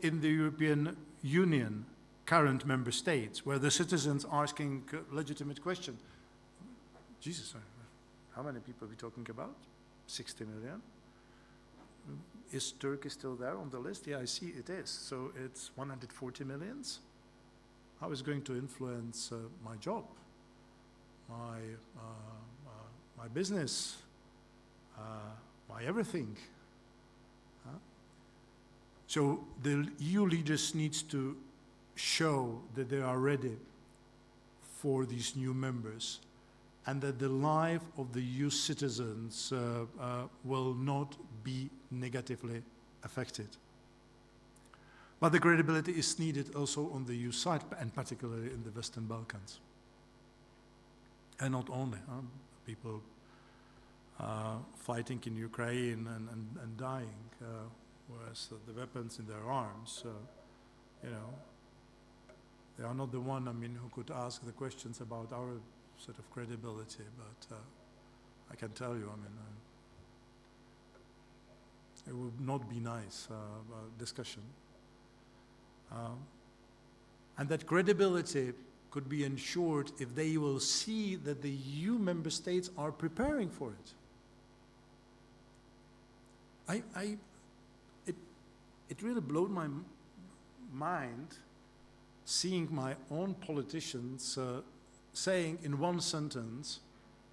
in the European Union, current member states, where the citizens asking legitimate question. Jesus, how many people are we talking about? 60 million? Is Turkey still there on the list? Yeah, I see it is. So it's 140 millions. How is it going to influence my job, my business, my everything? So the EU leaders needs to show that they are ready for these new members and that the life of the EU citizens will not be negatively affected. But the credibility is needed also on the EU side, and particularly in the Western Balkans. And not only, people fighting in Ukraine and dying, whereas the weapons in their arms, you know, they are not the one, I mean, who could ask the questions about our sort of credibility, but I can tell you, I mean, it would not be nice discussion. And that credibility could be ensured if they will see that the EU member states are preparing for it. It really blew my mind seeing my own politicians saying in one sentence,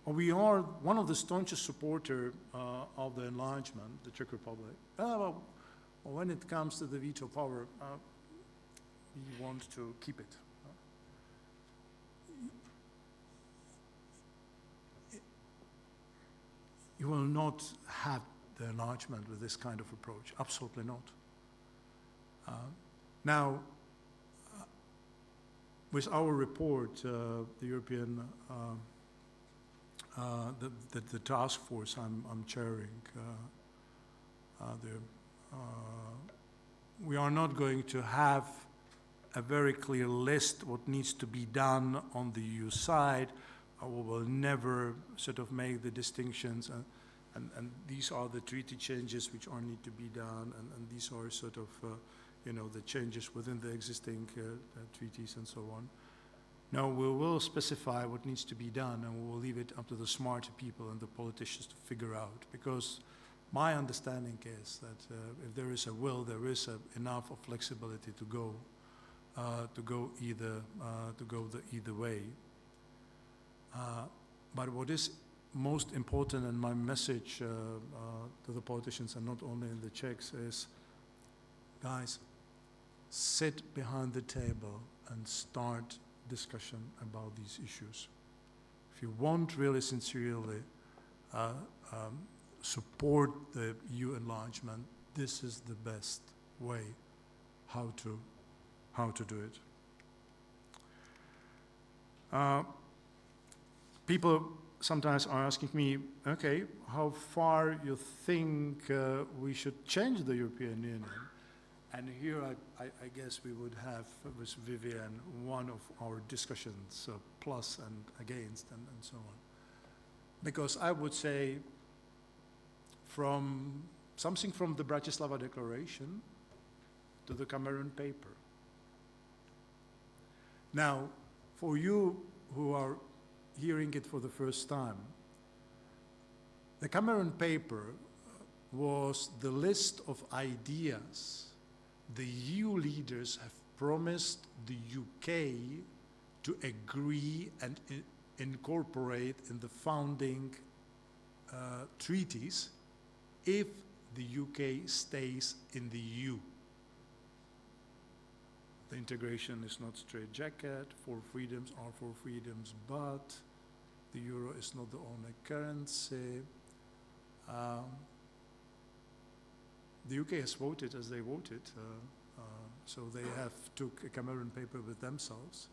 we are one of the staunchest supporters of the enlargement, the Czech Republic. Well, when it comes to the veto power, we want to keep it. You will not have the enlargement with this kind of approach, absolutely not. Now, with our report, the European, the task force I'm chairing, we are not going to have a very clear list what needs to be done on the EU side. We will never sort of make the distinctions, and these are the treaty changes which are need to be done, and these are sort of, you know, the changes within the existing treaties and so on. No, we will specify what needs to be done, and we will leave it up to the smart people and the politicians to figure out, because my understanding is that if there is a will, there is enough of flexibility to go either way. But what is most important, and my message to the politicians, and not only in the Czechs, is, guys, sit behind the table and start discussion about these issues. If you want really sincerely support the EU enlargement, this is the best way how to do it. People sometimes are asking me, okay, how far you think we should change the European Union? And here I guess we would have with Vivian one of our discussions, plus and against and so on. Because I would say from something from the Bratislava Declaration to the Cameron paper. Now, for you who are hearing it for the first time, the Cameron paper was the list of ideas the EU leaders have promised the UK to agree and incorporate in the founding treaties if the UK stays in the EU. The integration is not straitjacket, 4 freedoms are 4 freedoms, but the euro is not the only currency. The UK has voted as they voted, so they have took a Cameron paper with themselves.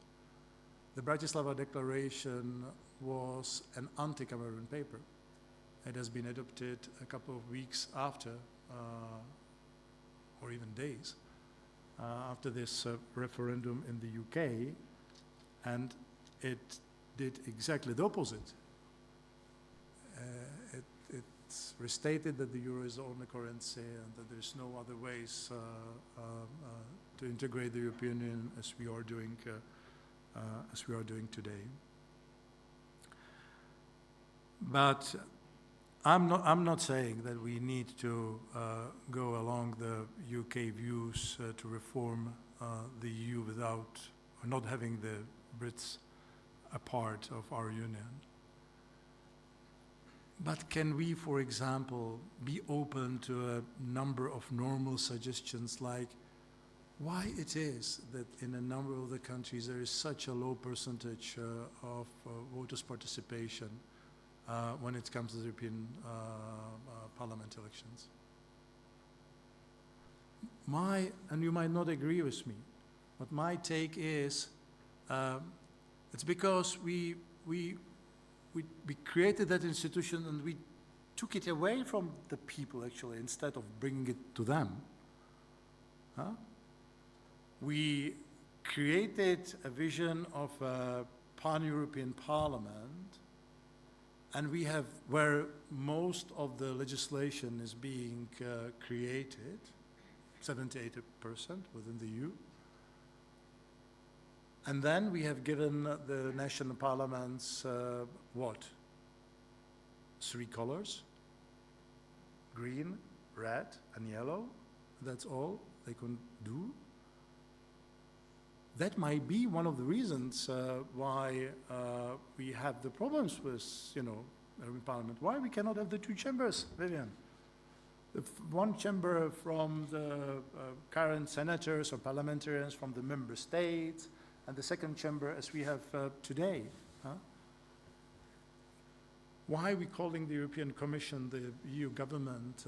The Bratislava Declaration was an anti-Cameron paper. It has been adopted a couple of weeks after, or even days, after this referendum in the UK, and it did exactly the opposite. It's restated that the euro is the only currency and that there's no other ways to integrate the European Union as we are doing today. But I'm not saying that we need to go along the UK views to reform the EU without or not having the Brits a part of our union. But can we, for example, be open to a number of normal suggestions like why it is that in a number of the countries there is such a low percentage of voters' participation when it comes to the European Parliament elections? And you might not agree with me, but my take is it's because we we created that institution and we took it away from the people, actually, instead of bringing it to them. Huh? We created a vision of a pan-European parliament, and we have where most of the legislation is being created, 70–80% within the EU. And then we have given the national parliaments what? 3 colors: green, red, and yellow. That's all they can do. That might be one of the reasons why we have the problems with, European Parliament. Why we cannot have the 2 chambers, Vivian? One chamber from the current senators or parliamentarians from the member states, and the second chamber as we have today. Huh? Why are we calling the European Commission the EU government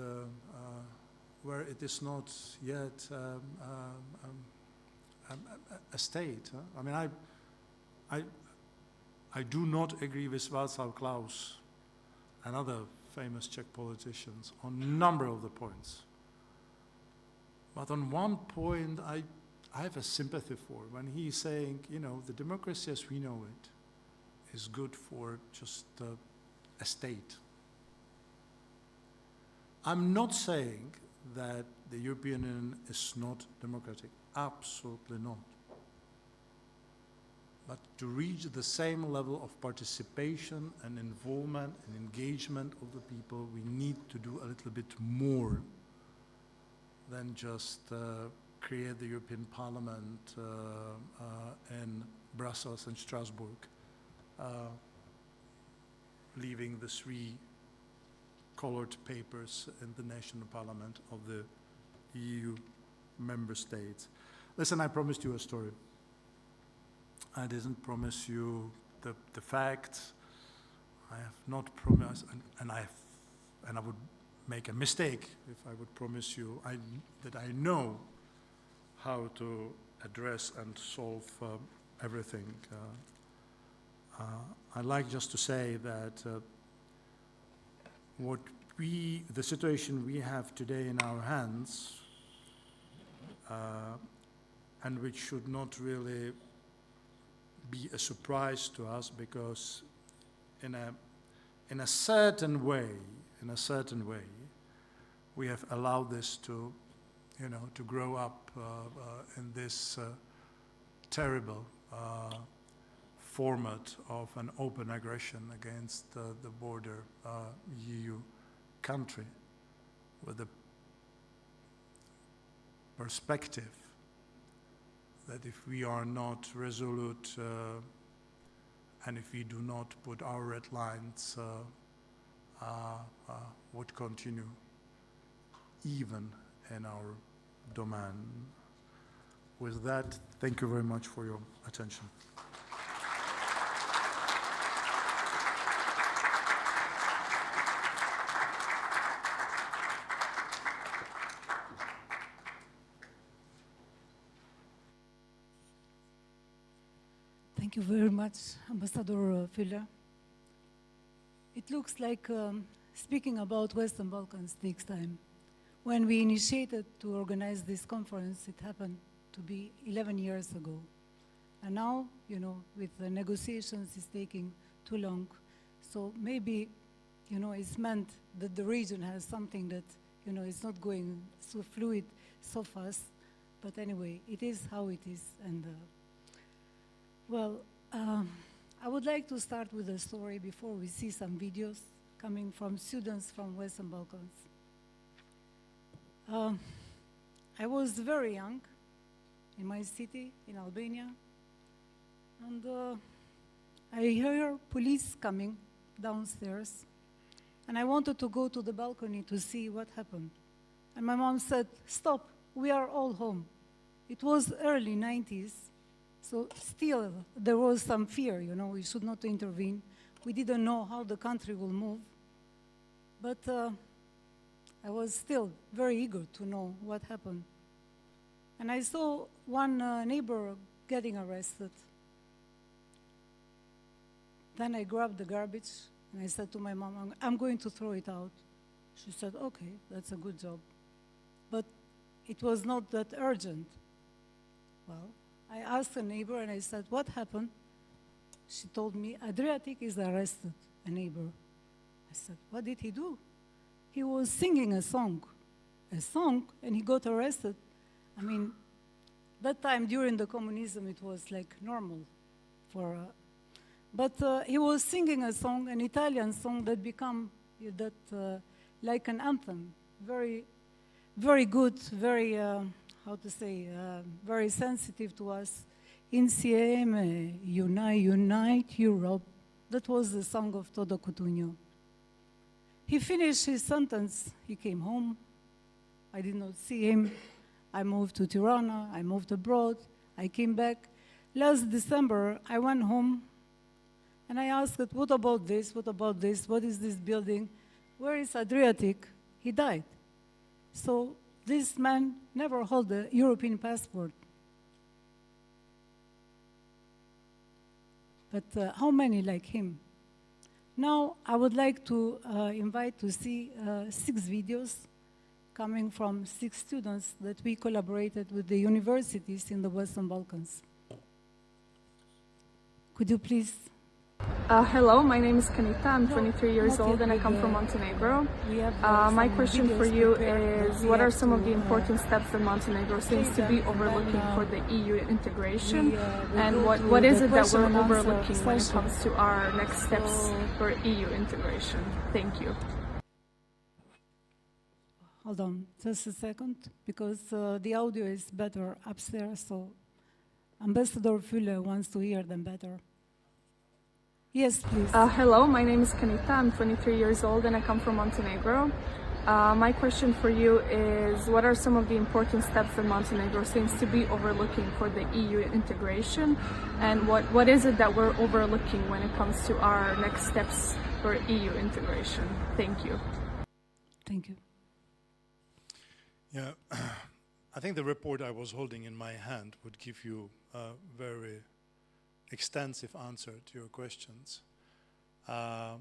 where it is not yet a state? Huh? I mean, I do not agree with Václav Klaus and other famous Czech politicians on a number of the points. But on one point, I have a sympathy for when he's saying, the democracy as we know it is good for just a state. I'm not saying that the European Union is not democratic. Absolutely not. But to reach the same level of participation and involvement and engagement of the people, we need to do a little bit more than just create the European Parliament in Brussels and Strasbourg, leaving the 3 colored papers in the national parliament of the EU member states. Listen, I promised you a story. I didn't promise you the facts. I have not promised, and I would make a mistake if I would promise you that I know how to address and solve everything. I'd like just to say that the situation we have today in our hands, and which should not really be a surprise to us, because in a certain way, we have allowed this to grow up in this terrible format of an open aggression against the border EU country, with the perspective that if we are not resolute and if we do not put our red lines, would continue even in our domain. With that, thank you very much for your attention.
Thank you very much, Ambassador Füller. It looks like speaking about Western Balkans takes time. When we initiated to organize this conference, it happened to be 11 years ago. And now, with the negotiations, it's taking too long. So maybe, it's meant that the region has something that, it's not going so fluid, so fast. But anyway, it is how it is. And I would like to start with a story before we see some videos coming from students from Western Balkans. I was very young in my city, in Albania, and I heard police coming downstairs, and I wanted to go to the balcony to see what happened. And my mom said, "Stop, we are all home." It was early 90s. So still, there was some fear, we should not intervene. We didn't know how the country will move. But I was still very eager to know what happened. And I saw one neighbor getting arrested. Then I grabbed the garbage and I said to my mom, I'm going to throw it out. She said, okay, that's a good job. But it was not that urgent. Well, I asked a neighbor and I said, what happened? She told me, Adriatic is arrested, a neighbor. I said, what did he do? He was singing a song, and he got arrested. I mean, that time during the communism, it was like normal for, but he was singing a song, an Italian song that became like an anthem, very, very good, very, how to say, very sensitive to us. Insieme, unite Europe. That was the song of Todo Cutugno. He finished his sentence, he came home. I did not see him. I moved to Tirana, I moved abroad, I came back. Last December, I went home and I asked, what about this, what about this, what is this building? Where is Adriatic? He died. So this man never held a European passport. But how many like him? Now I would like to invite to see 6 videos coming from 6 students that we collaborated with the universities in the Western Balkans. Could you please?
Hello, my name is Kanita. I'm 23 years old and I come from Montenegro. My question for you is, what are some of the important steps that Montenegro seems to be overlooking for the EU integration? And what is it that we're overlooking when it comes to our next steps for EU integration? Thank you.
Hold on, just a second, because the audio is better upstairs, so Ambassador Fülle wants to hear them better. Yes, please.
Hello, my name is Kanita. I'm 23 years old and I come from Montenegro. My question for you is, what are some of the important steps that Montenegro seems to be overlooking for the EU integration? And what is it that we're overlooking when it comes to our next steps for EU integration? Thank you.
Thank you.
Yeah, I think the report I was holding in my hand would give you a very extensive answer to your questions. The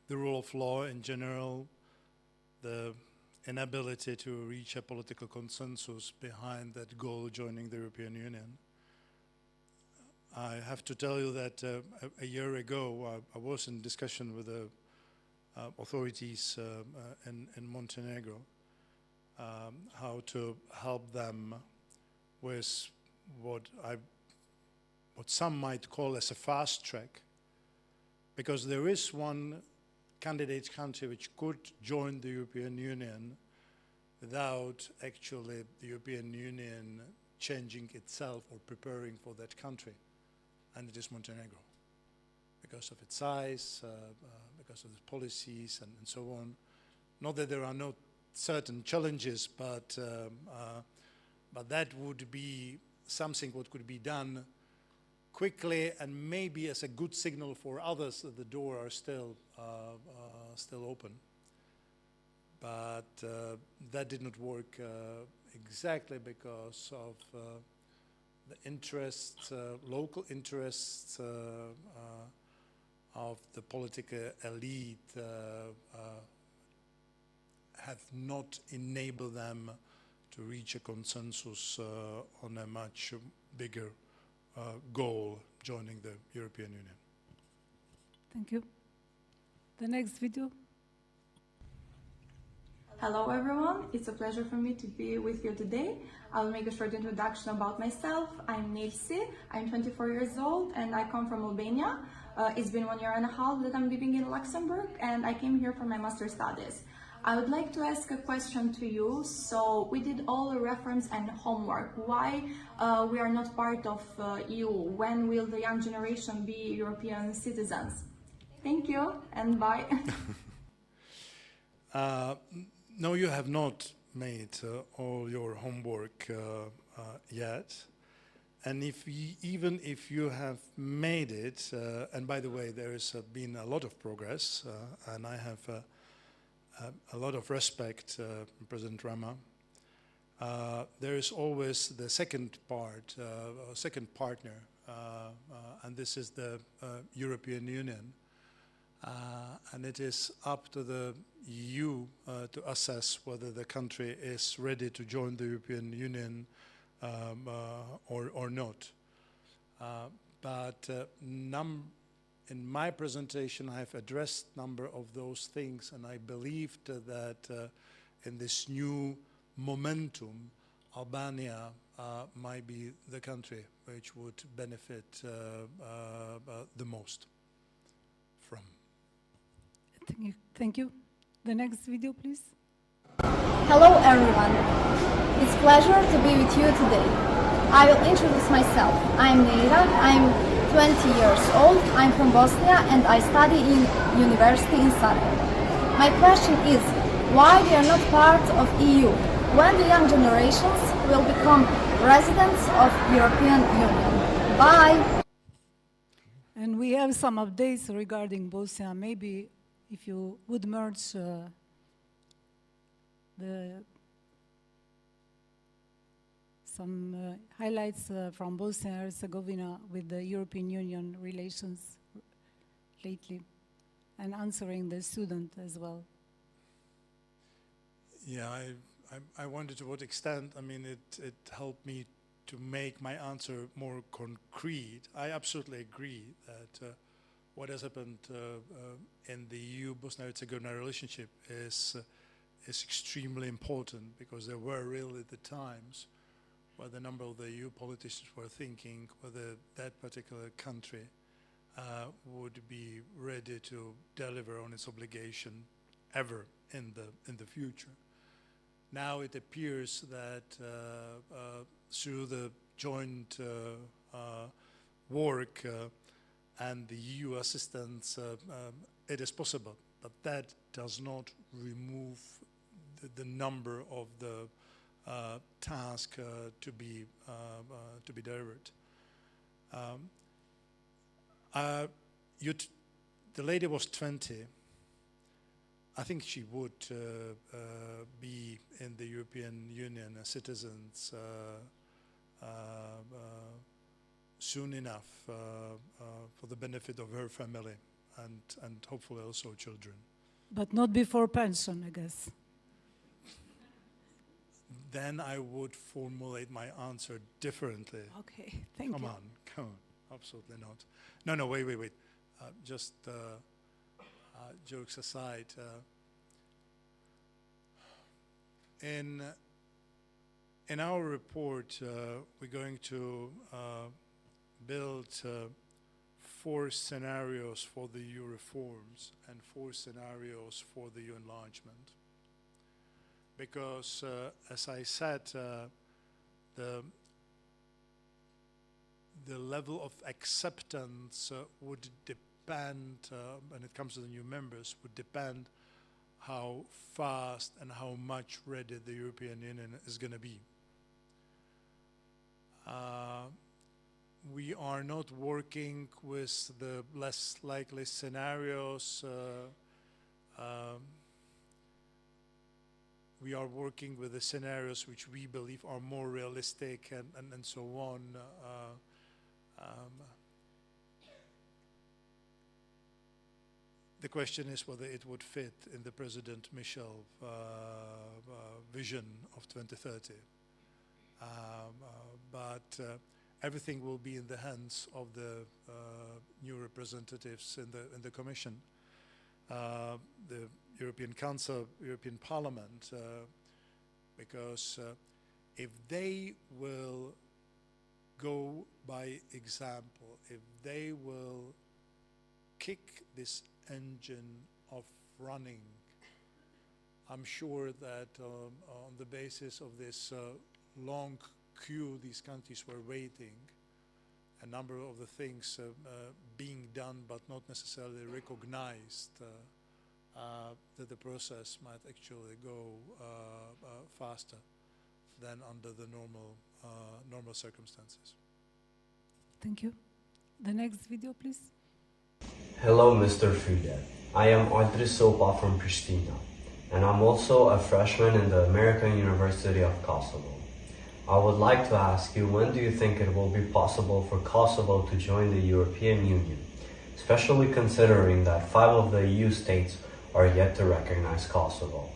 rule of law in general, the inability to reach a political consensus behind that goal, joining the European Union. I have to tell you that a year ago I was in discussion with the authorities in Montenegro, how to help them with what some might call as a fast track, because there is one candidate country which could join the European Union without actually the European Union changing itself or preparing for that country, and it is Montenegro, because of its size, because of its policies and so on. Not that there are no certain challenges, but that would be something what could be done quickly, and maybe as a good signal for others that the door are still open. But that did not work exactly because of the interests, local interests of the political elite have not enabled them to reach a consensus on a much bigger goal, joining the European Union.
Thank you. The next video.
Hello everyone, it's a pleasure for me to be with you today. I'll make a short introduction about myself. I'm Nilsi, I'm 24 years old and I come from Albania. It's been 1.5 years that I'm living in Luxembourg and I came here for my master's studies. I would like to ask a question to you. So we did all the reference and homework. Why we are not part of EU? When will the young generation be European citizens? Thank you and bye.
No, you have not made all your homework yet. And even if you have made it, and by the way, there has been a lot of progress, and I have a lot of respect, President Rama. There is always the second part, second partner and this is the European Union. And it is up to the EU to assess whether the country is ready to join the European Union or not. But in my presentation, I have addressed a number of those things, and I believed that in this new momentum, Albania might be the country which would benefit the most from.
Thank you. The next video, please.
Hello everyone. It's a pleasure to be with you today. I will introduce myself. I'm Neira. I'm 20 years old. I'm from Bosnia and I study in university in Sarajevo. My question is, why we are not part of EU? When the young generations will become residents of European Union? Bye.
And we have some updates regarding Bosnia. Maybe if you would merge some highlights from Bosnia and Herzegovina with the European Union relations lately, and answering the student as well.
Yeah, I wonder to what extent, I mean, it helped me to make my answer more concrete. I absolutely agree that what has happened in the EU-Bosnia-Herzegovina relationship is extremely important, because there were really the times where the number of the EU politicians were thinking whether that particular country would be ready to deliver on its obligation ever in the future. Now it appears that through the joint work and the EU assistance, it is possible, but that does not remove the number of the task to be delivered. The lady was 20. I think she would be in the European Union as citizens soon enough for the benefit of her family and hopefully also children.
But not before pension, I guess.
Then I would formulate my answer differently.
Okay, thank you.
Come on, absolutely not. No, wait. Just jokes aside. In our report, we're going to build 4 scenarios for the EU reforms and 4 scenarios for the EU enlargement. Because, as I said, the level of acceptance would depend, when it comes to the new members, would depend how fast and how much ready the European Union is going to be. We are not working with the less likely scenarios. We are working with the scenarios which we believe are more realistic and so on. The question is whether it would fit in the President Michel vision of 2030. But everything will be in the hands of the new representatives in the Commission, the European Council, European Parliament, because if they will go by example, if they will kick this engine of running, I'm sure that on the basis of this long queue these countries were waiting, a number of the things being done but not necessarily recognized, that the process might actually go faster than under the normal circumstances.
Thank you. The next video, please.
Hello, Mr. Fide. I am Aldris Sopa from Pristina, and I'm also a freshman in the American University of Kosovo. I would like to ask you, when do you think it will be possible for Kosovo to join the European Union, especially considering that 5 of the EU states are yet to recognize Kosovo?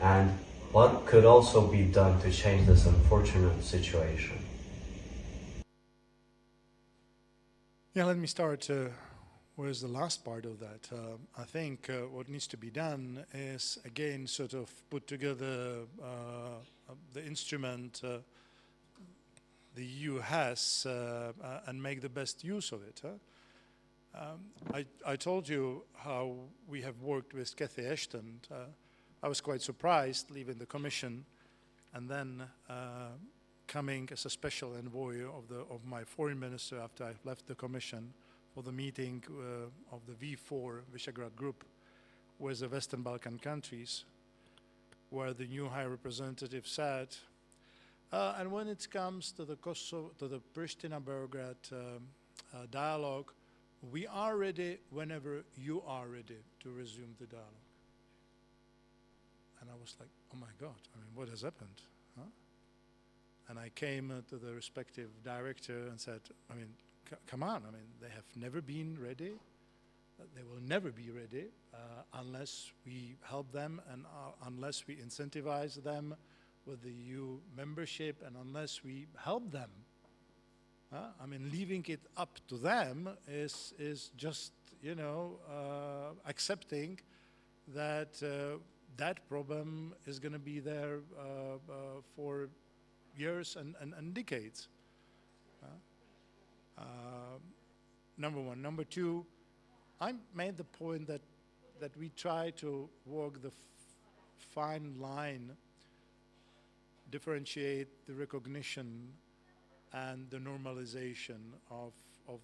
And what could also be done to change this unfortunate situation?
Yeah, let me start with the last part of that. I think what needs to be done is, again, sort of put together the instrument the EU has and make the best use of it. I told you how we have worked with Cathy Ashton. I was quite surprised leaving the Commission and then coming as a special envoy of my foreign minister after I left the Commission for the meeting of the V4 Visegrad Group with the Western Balkan countries, where the new High Representative said, and when it comes to the Pristina-Belgrade dialogue, we are ready whenever you are ready to resume the dialogue. And I was like, oh my God, I mean, what has happened? Huh? And I came to the respective director and said, I mean, come on, I mean, they have never been ready. They will never be ready unless we help them and unless we incentivize them with the EU membership and unless we help them. I mean, leaving it up to them is just, you know, accepting that that problem is going to be there for years and decades. Number one. Number two, I made the point that we try to walk the fine line, differentiate the recognition and the normalization of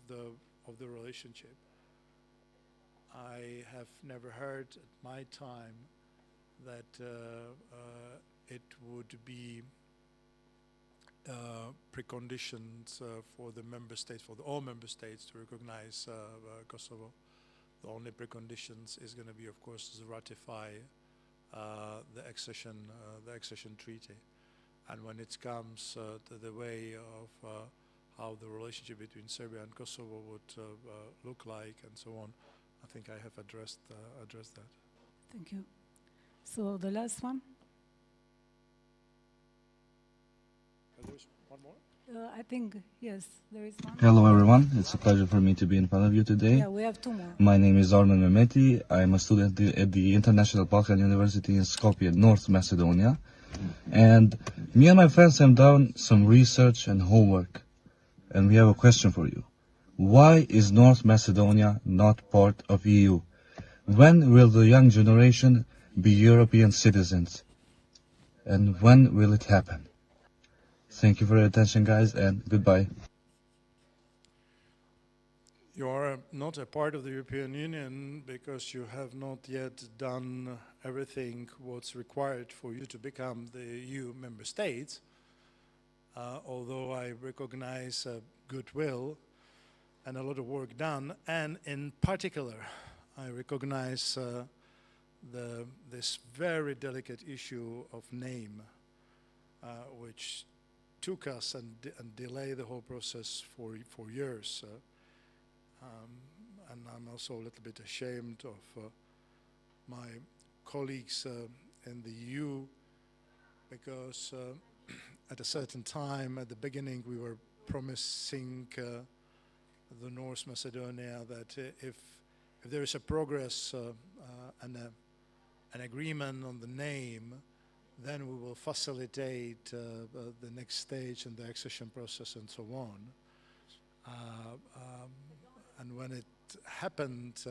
the relationship. I have never heard at my time that it would be preconditions for the member states, for all member states to recognize Kosovo. The only preconditions is going to be, of course, to ratify the accession treaty. And when it comes to the way of how the relationship between Serbia and Kosovo would look like and so on, I think I have addressed that.
Thank you. So the last one?
There's one more?
I think, yes, there is one.
Hello everyone, it's a pleasure for me to be in front of you today.
Yeah, we have 2 more.
My name is Armen Mehmeti. I'm a student at the International Balkan University in Skopje, North Macedonia. And me and my friends have done some research and homework. And we have a question for you. Why is North Macedonia not part of EU? When will the young generation be European citizens? And when will it happen? Thank you for your attention, guys, and goodbye.
You are not a part of the European Union because you have not yet done everything what's required for you to become the EU member states, although I recognize goodwill and a lot of work done, and in particular, I recognize this very delicate issue of name, which took us and delayed the whole process for years. And I'm also a little bit ashamed of my colleagues in the EU because at a certain time at the beginning we were promising the North Macedonia that if there is a progress and an agreement on the name, then we will facilitate the next stage in the accession process and so on. And when it happened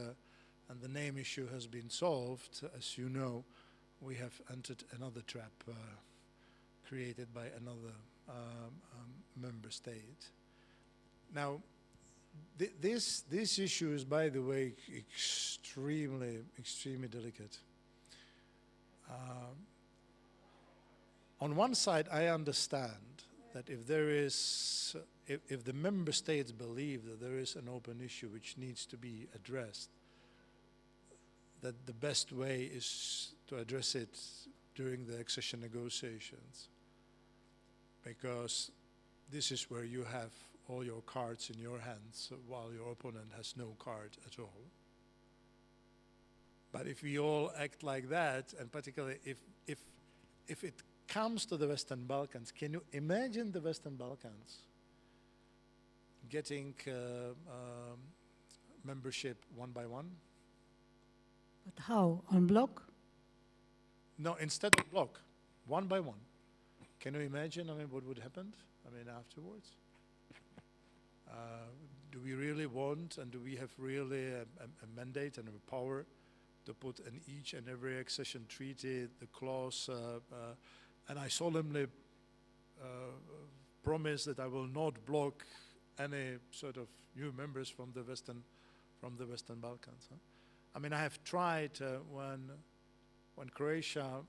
and the name issue has been solved, as you know, we have entered another trap created by another member state. Now, this issue is, by the way, extremely delicate. On one side, I understand that if the member states believe that there is an open issue which needs to be addressed, that the best way is to address it during the accession negotiations. because this is where you have all your cards in your hands while your opponent has no card at all. But if we all act like that, and particularly if it comes to the Western Balkans, can you imagine the Western Balkans getting membership one by one?
But how? On block?
No, instead of block, one by one. Can you imagine, what would happen, afterwards? Do we really want, and do we have really a mandate and a power to put in each and every accession treaty the clause, and I solemnly promise that I will not block any sort of new members from the Western Balkans. Huh? I have tried when Croatia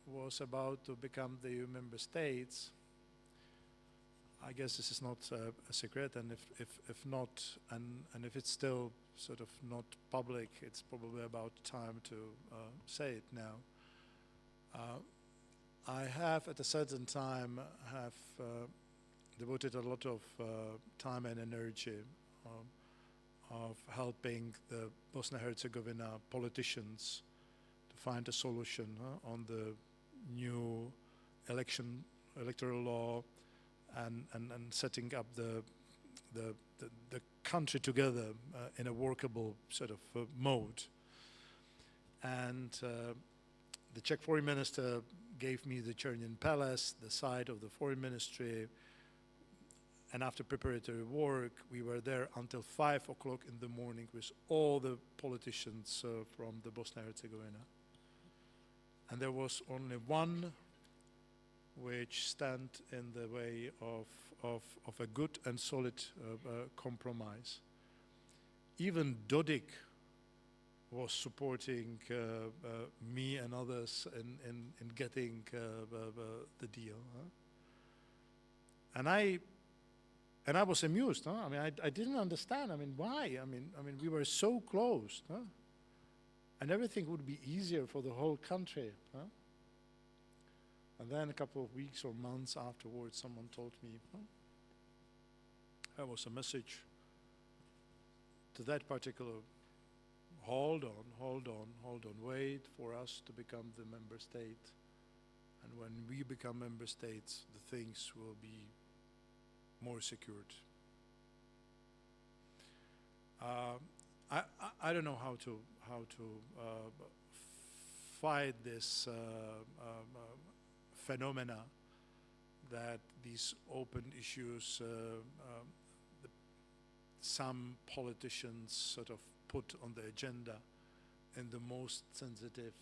was about to become the EU member states. I guess this is not a secret, and if not, and if it's still sort of not public, it's probably about time to say it now. I have at a certain time devoted a lot of time and energy of helping the Bosnia-Herzegovina politicians to find a solution on the new electoral law and setting up the country together in a workable sort of mode. And the Czech foreign minister gave me the Chernin Palace, the site of the foreign ministry, and after preparatory work, we were there until 5 o'clock in the morning with all the politicians from the Bosnia-Herzegovina. And there was only one which stand in the way of a good and solid compromise. Even Dodik was supporting me and others in getting the deal. Huh? And I was amused. Huh? I didn't understand. Why? We were so close, huh? And everything would be easier for the whole country. Huh? And then a couple of weeks or months afterwards, someone told me, there was a message to that particular, hold on, wait for us to become the member state. And when we become member states, the things will be more secured. I don't know how to fight this phenomena that these open issues some politicians sort of put on the agenda in the most sensitive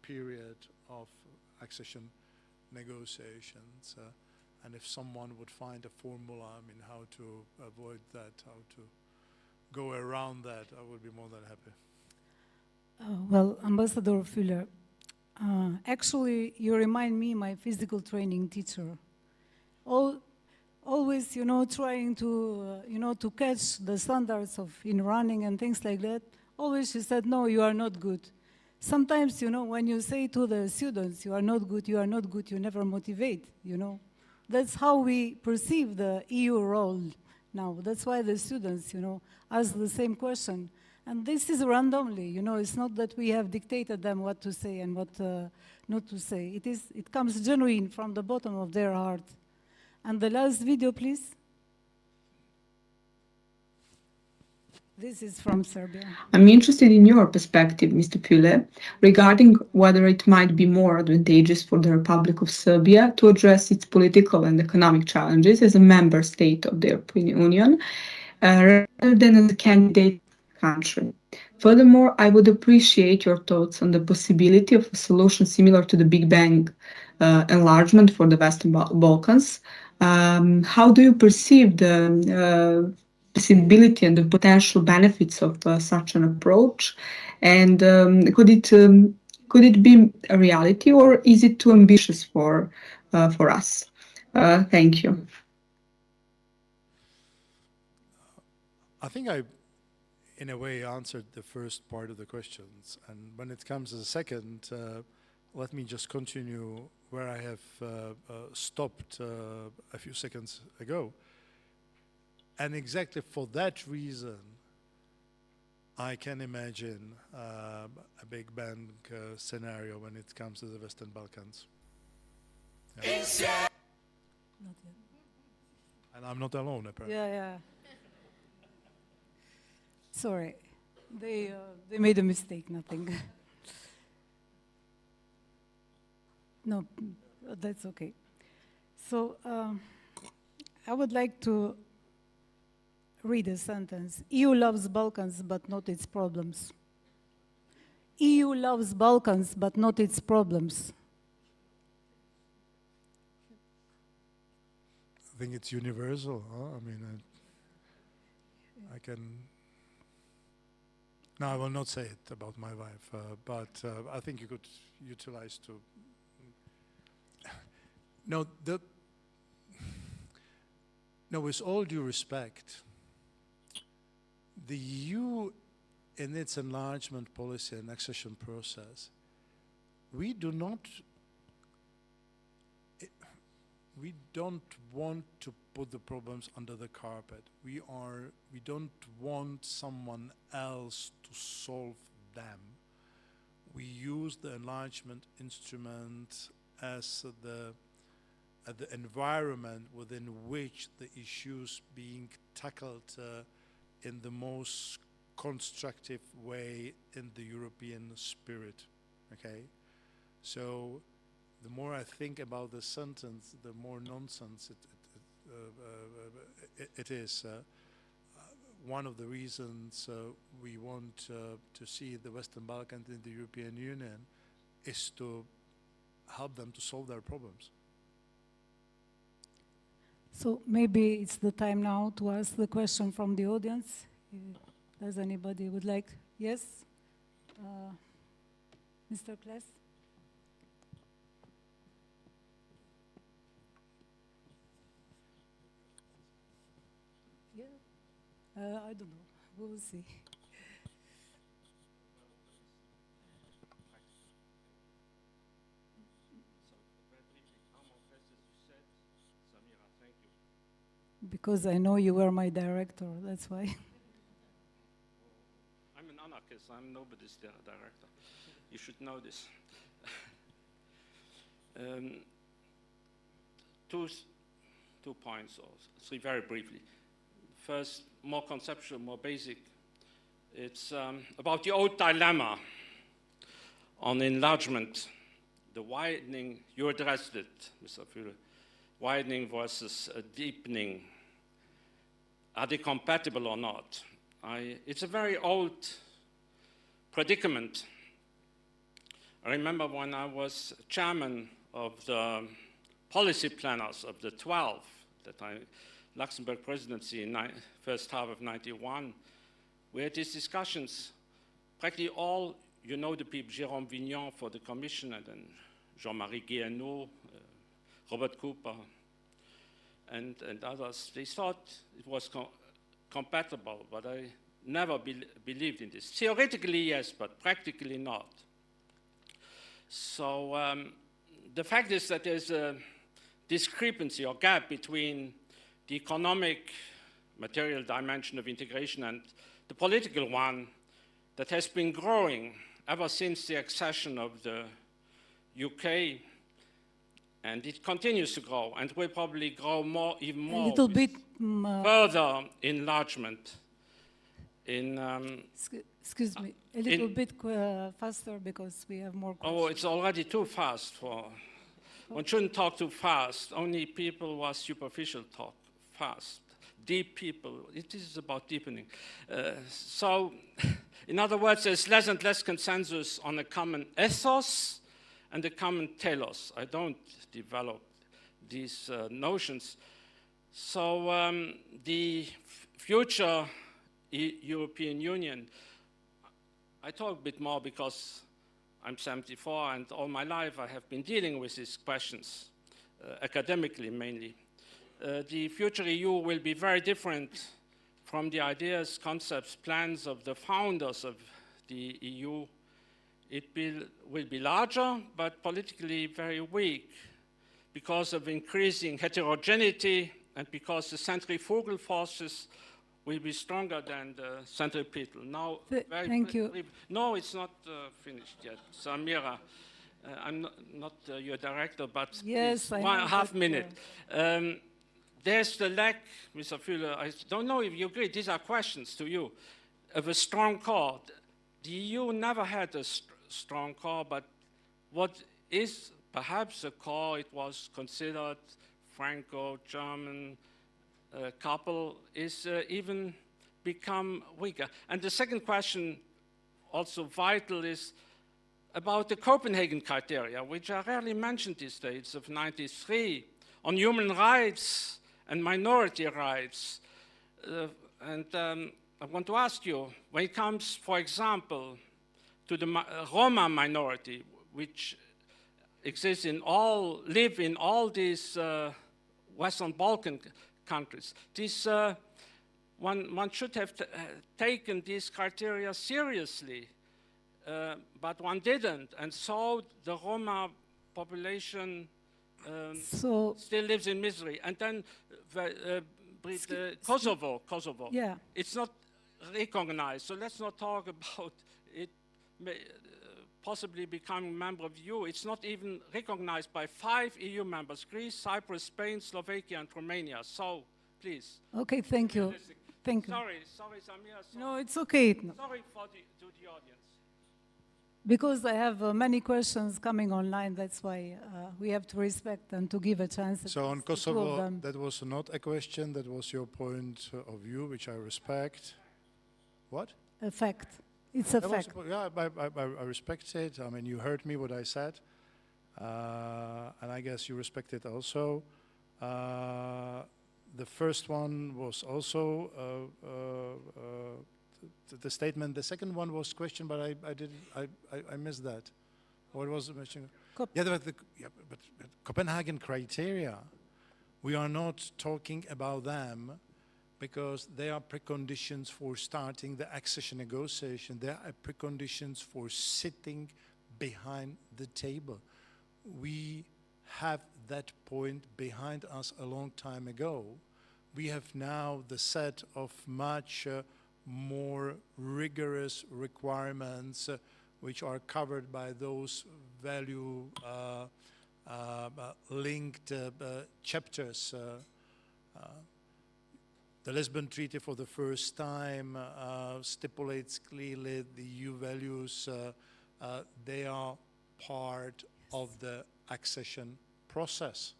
period of accession negotiations. And if someone would find a formula, how to avoid that, how to go around that, I would be more than happy.
Well, Ambassador Fuller, actually, you remind me my physical training teacher. Always, trying to, to catch the standards in running and things like that. Always she said, no, you are not good. Sometimes, when you say to the students, you are not good, you never motivate, That's how we perceive the EU role now. That's why the students, ask the same question. And this is randomly, it's not that we have dictated them what to say and what not to say. It comes genuine from the bottom of their heart. And the last video, please. This is from Serbia.
I'm interested in your perspective, Mr. Pule, regarding whether it might be more advantageous for the Republic of Serbia to address its political and economic challenges as a member state of the European Union rather than as a candidate country. Furthermore, I would appreciate your thoughts on the possibility of a solution similar to the Big Bang enlargement for the Western Balkans. How do you perceive the possibility and the potential benefits of such an approach? And could it be a reality, or is it too ambitious for us? Thank you.
I think I, in a way, answered the first part of the questions. And when it comes to the second, let me just continue where I have stopped a few seconds ago. And exactly for that reason, I can imagine a Big Bang scenario when it comes to the Western Balkans. Yeah.
Not yet.
And I'm not alone, apparently.
Yeah. Sorry, they made a mistake. Nothing. No, that's okay. So I would like to read a sentence. EU loves Balkans, but not its problems. EU loves Balkans, but not its problems.
I think it's universal. Huh? I mean, I can. No, I will not say it about my wife, but I think you could utilize to. No, with all due respect, the EU, in its enlargement policy and accession process, we don't want to put the problems under the carpet. We don't want someone else to solve them. We use the enlargement instrument as the environment within which the issues being tackled in the most constructive way in the European spirit. Okay, so the more I think about the sentence, the more nonsense it is. One of the reasons we want to see the Western Balkans in the European Union is to help them to solve their problems.
So maybe it's the time now to ask the question from the audience. Does anybody would like? Yes? Mr. Klaes? Yeah. I don't know. We will see. Because I know you were my director, that's why.
I'm an anarchist, I'm nobody's director. You should know this. Two points, or three very briefly. First, more conceptual, more basic. It's about the old dilemma on enlargement, the widening, you addressed it, Mr. Fühle, widening versus deepening. Are they compatible or not? It's a very old predicament. I remember when I was chairman of the policy planners of the 12, Luxembourg presidency in first half of 91, we had these discussions. Practically all, you know the people, Jérôme Vignon for the commission, and then Jean-Marie Guéhenno, Robert Cooper, and others, they thought it was compatible, but I never believed in this. Theoretically, yes, but practically not. So the fact is that there's a discrepancy or gap between the economic, material dimension of integration and the political one that has been growing ever since the accession of the UK. And it continues to grow, and will probably grow more, even more.
A little bit
further enlargement.
Excuse me, a little bit faster because we have more questions.
Oh, it's already too fast for. One shouldn't talk too fast. Only people who are superficial talk fast. Deep people. It is about deepening. So, in other words, there's less and less consensus on a common ethos and a common telos. I don't develop these notions. So the future European Union, I talk a bit more because I'm 74 and all my life I have been dealing with these questions, academically mainly. The future EU will be very different from the ideas, concepts, plans of the founders of the EU it will be larger, but politically very weak because of increasing heterogeneity and because the centrifugal forces will be stronger than the centripetal. Now,
thank you.
No, it's not finished yet. Samira, I'm not your director, but
yes,
please, one half minute. There's the lack, Mr. Fuller, I don't know if you agree, these are questions to you, of a strong core. The EU never had a strong core, but what is perhaps a core, it was considered Franco-German couple, is even become weaker. And the second question, also vital, is about the Copenhagen criteria, which are rarely mentioned these days, of '93, on human rights and minority rights. I want to ask you, when it comes, for example, to the Roma minority, which exists live in all these Western Balkan countries, this, one should have taken these criteria seriously, but one didn't, and so the Roma population still lives in misery. And then Kosovo,
yeah.
It's not recognized, so let's not talk about it possibly becoming a member of the EU. It's not even recognized by 5 EU members, Greece, Cyprus, Spain, Slovakia, and Romania. So, please.
Okay, thank you. Thank you.
Sorry, Samir.
No, it's okay.
Sorry to the audience.
Because I have many questions coming online, that's why we have to respect and to give a chance.
So on Kosovo, that was not a question, that was your point of view, which I respect. What?
A fact. It's a fact.
Yeah, I respect it. I mean, you heard me what I said, and I guess you respect it also. The first one was also the statement. The second one was question, but I missed that. What was the question? But Copenhagen criteria, we are not talking about them because they are preconditions for starting the accession negotiation. They are preconditions for sitting behind the table. We have that point behind us a long time ago. We have now the set of much more rigorous requirements which are covered by those value linked chapters. The Lisbon Treaty for the first time stipulates clearly the EU values. They are part of the accession process.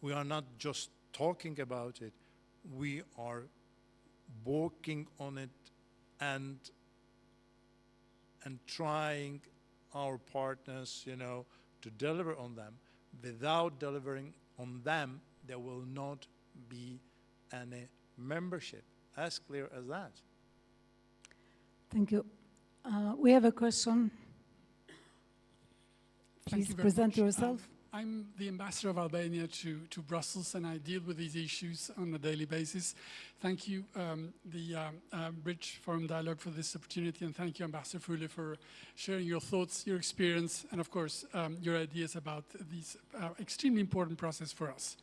We are not just talking about it, we are working on it and trying our partners, to deliver on them. Without delivering on them, there will not be any membership. As clear as that.
Thank you. We have a question. Please present yourself.
I'm the ambassador of Albania to Brussels, and I deal with these issues on a daily basis. Thank you, the Bridge Forum Dialogue, for this opportunity, and thank you, Ambassador Fule, for sharing your thoughts, your experience, and of course, your ideas about this extremely important process for us.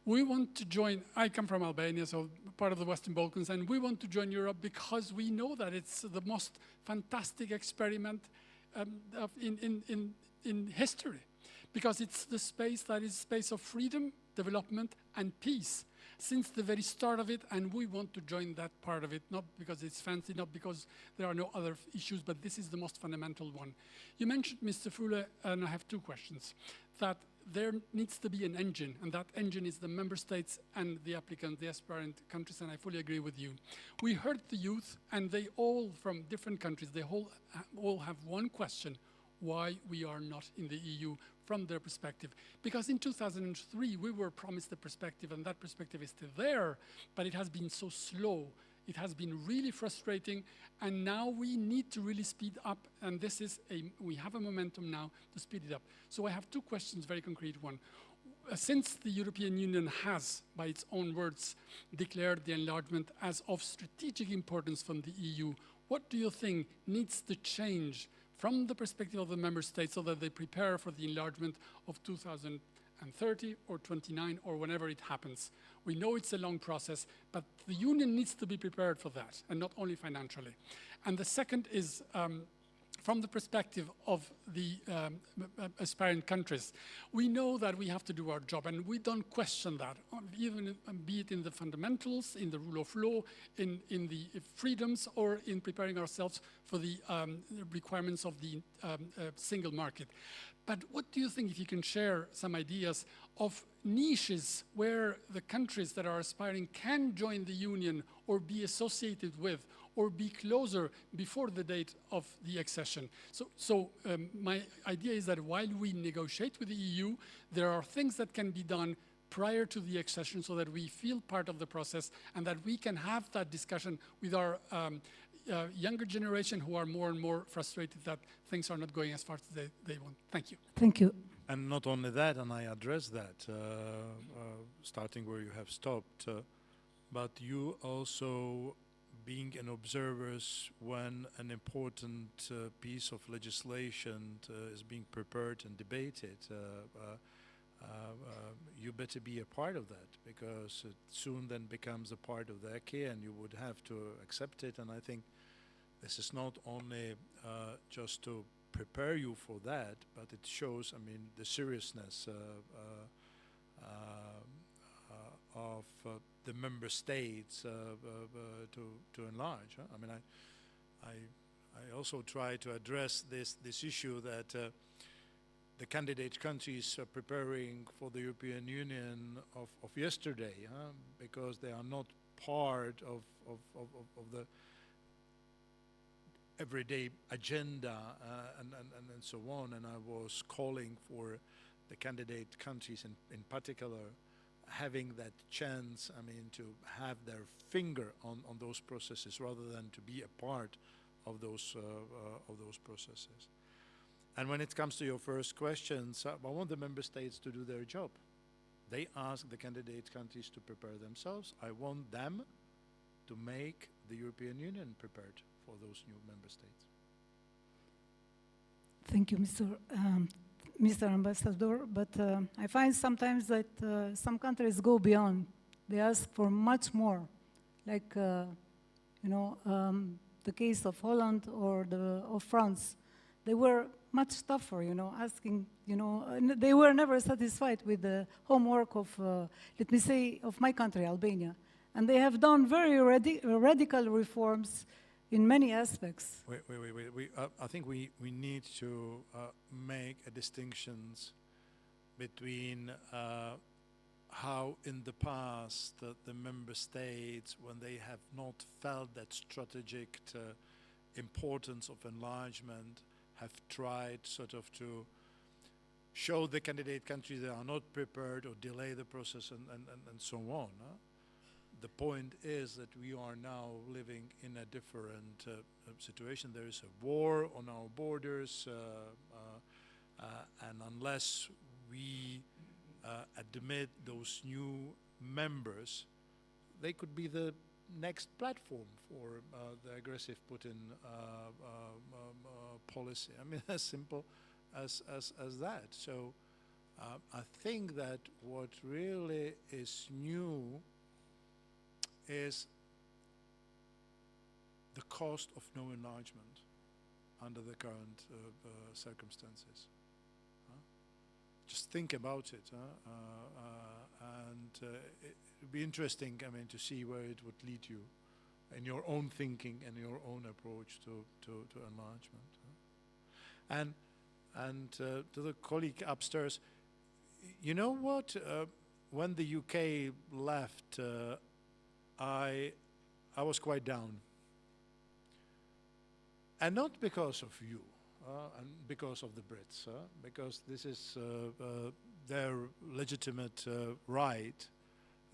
We want to join, I come from Albania, so part of the Western Balkans, and we want to join Europe because we know that it's the most fantastic experiment in history. Because it's the space that is space of freedom, development, and peace since the very start of it, and we want to join that part of it, not because it's fancy, not because there are no other issues, but this is the most fundamental one. You mentioned, Mr. Fule, and I have two questions, that there needs to be an engine, and that engine is the member states and the applicant, the aspirant countries, and I fully agree with you. We heard the youth, and they all, from different countries, they all have one question: why we are not in the EU from their perspective. Because in 2003, we were promised a perspective, and that perspective is still there, but it has been so slow. It has been really frustrating, and now we need to really speed up, and we have a momentum now to speed it up. So I have two questions, very concrete one. Since the European Union has, by its own words, declared the enlargement as of strategic importance from the EU, What do you think needs to change from the perspective of the member states so that they prepare for the enlargement of 2030 or 29 or whenever it happens? We know it's a long process, but the Union needs to be prepared for that, and not only financially. And the second is from the perspective of the aspiring countries. We know that we have to do our job, and we don't question that, even be it in the fundamentals, in the rule of law, in the freedoms, or in preparing ourselves for the requirements of the single market. But what do you think, if you can share some ideas of niches where the countries that are aspiring can join the Union or be associated with or be closer before the date of the accession? So my idea is that while we negotiate with the EU, there are things that can be done prior to the accession so that we feel part of the process and that we can have that discussion with our younger generation who are more and more frustrated that things are not going as far as they want. Thank you.
Thank you.
And not only that, and I address that, starting where you have stopped, but you also being an observer when an important piece of legislation is being prepared and debated, you better be a part of that, because it soon then becomes a part of the acquis and you would have to accept it. And I think this is not only just to prepare you for that, but it shows, I mean, the seriousness of the member states to enlarge. I mean, I also try to address this issue that the candidate countries are preparing for the European Union of yesterday, because they are not part of the everyday agenda and so on. And I was calling for the candidate countries in particular having that chance, I mean, to have their finger on those processes rather than to be a part of those processes. And when it comes to your first questions, I want the member states to do their job. They ask the candidate countries to prepare themselves. I want them to make the European Union prepared for those new member states.
Thank you, Mr. Ambassador. But I find sometimes that some countries go beyond. They ask for much more, like the case of Holland or of France. They were much tougher, asking, and they were never satisfied with the homework of, let me say, of my country, Albania. And they have done very radical reforms in many aspects.
Wait. I think we need to make a distinctions between how in the past the member states, when they have not felt that strategic importance of enlargement, have tried sort of to show the candidate countries they are not prepared or delay the process and so on. The point is that we are now living in a different situation. There is a war on our borders, and unless we admit those new members, they could be the next platform for the aggressive Putin policy. I mean, as simple as that. So I think that what really is new is the cost of no enlargement under the current circumstances. Just think about it, and it would be interesting, I mean, to see where it would lead you in your own thinking and your own approach to enlargement. And to the colleague upstairs, you know what? When the UK left, I was quite down, and not because of you, and because of the Brits, because this is their legitimate right.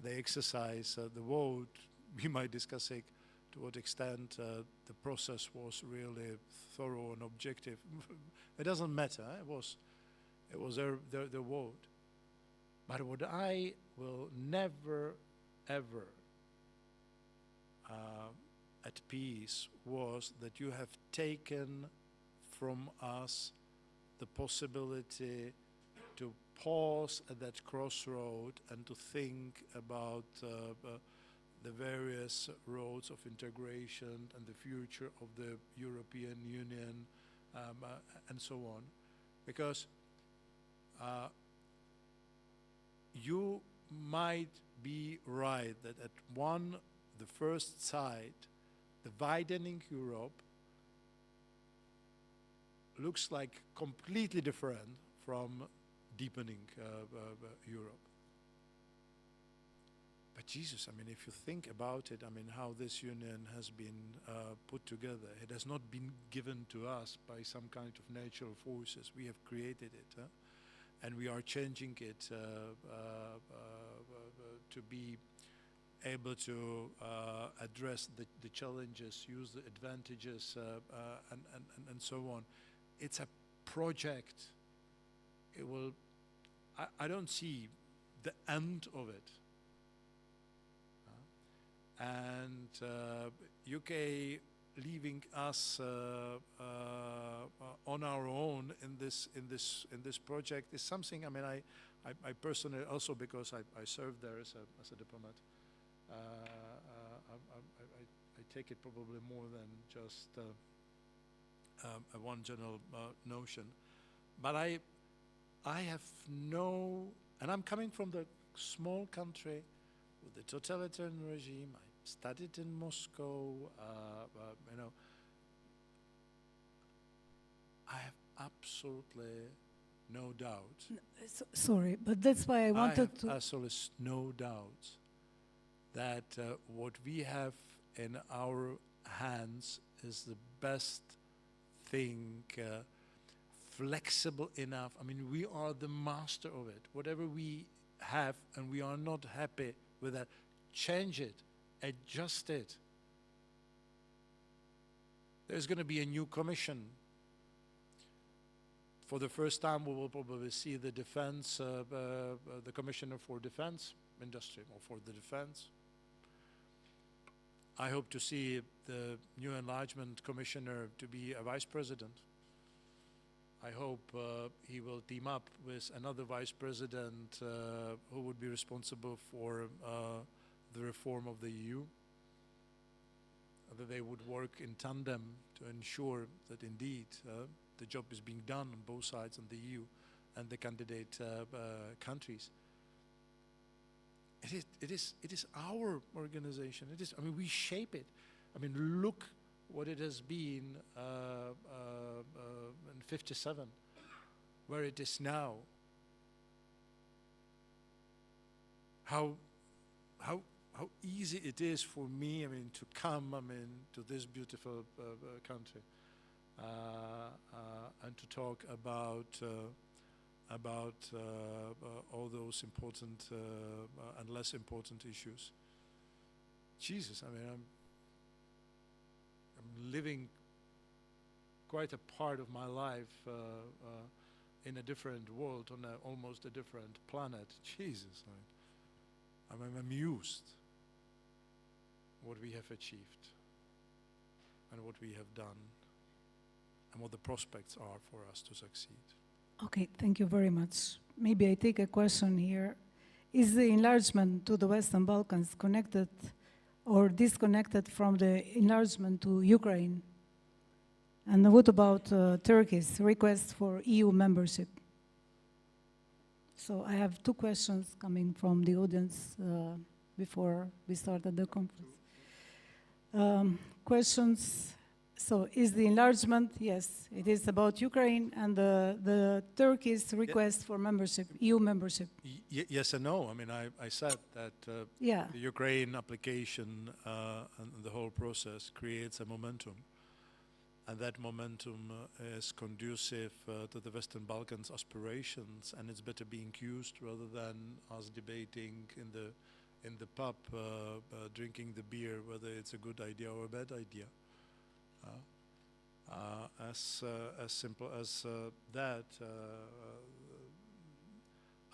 They exercise the vote. We might discuss it to what extent the process was really thorough and objective. It doesn't matter. It was their vote. But what I will never ever at peace was that you have taken from us the possibility to pause at that crossroad and to think about the various roads of integration and the future of the European Union and so on. Because you might be right that at the first sight, the widening Europe looks like completely different from deepening Europe. But Jesus, I mean, if you think about it, I mean, how this union has been put together, it has not been given to us by some kind of natural forces. We have created it, and we are changing it to be able to address the challenges, use the advantages, and so on. It's a project. It will. I don't see the end of it. And UK leaving us on our own in this project is something. I mean, I personally also, because I served there as a diplomat. I take it probably more than just a one general notion, but I have no, and I'm coming from the small country with the totalitarian regime. I studied in Moscow, you know. I have absolutely no doubt.
Sorry, but that's why I wanted to.
I have absolutely no doubt that what we have in our hands is the best thing, flexible enough. I mean, we are the master of it. Whatever we have and we are not happy with that, change it, adjust it. There's going to be a new commission. For the first time, we will probably see the defense, the commissioner for defense industry, or for the defense. I hope to see the new enlargement commissioner to be a vice president. I hope he will team up with another vice president who would be responsible for the reform of the EU, that they would work in tandem to ensure that indeed the job is being done on both sides, on the EU and the candidate countries. It is our organization. It is. I mean, we shape it. I mean, look what it has been in '57, where it is now. How easy it is for me, I mean, to come, I mean, to this beautiful country and to talk about all those important and less important issues. Jesus, I mean, I'm living quite a part of my life in a different world, on almost a different planet. Jesus, I'm amused what we have achieved and what we have done and what the prospects are for us to succeed.
Okay, thank you very much. Maybe I take a question here. Is the enlargement to the Western Balkans connected or disconnected from the enlargement to Ukraine? And what about Turkey's request for EU membership? So I have two questions coming from the audience before we started the conference. Questions. So is the enlargement, yes, it is about Ukraine and the Turkey's request for membership, EU membership.
Yes and no. I mean, I said that the Ukraine application and the whole process creates a momentum. And that momentum is conducive to the Western Balkans aspirations, and it's better being used rather than us debating in the pub, drinking the beer, whether it's a good idea or a bad idea. As simple as that.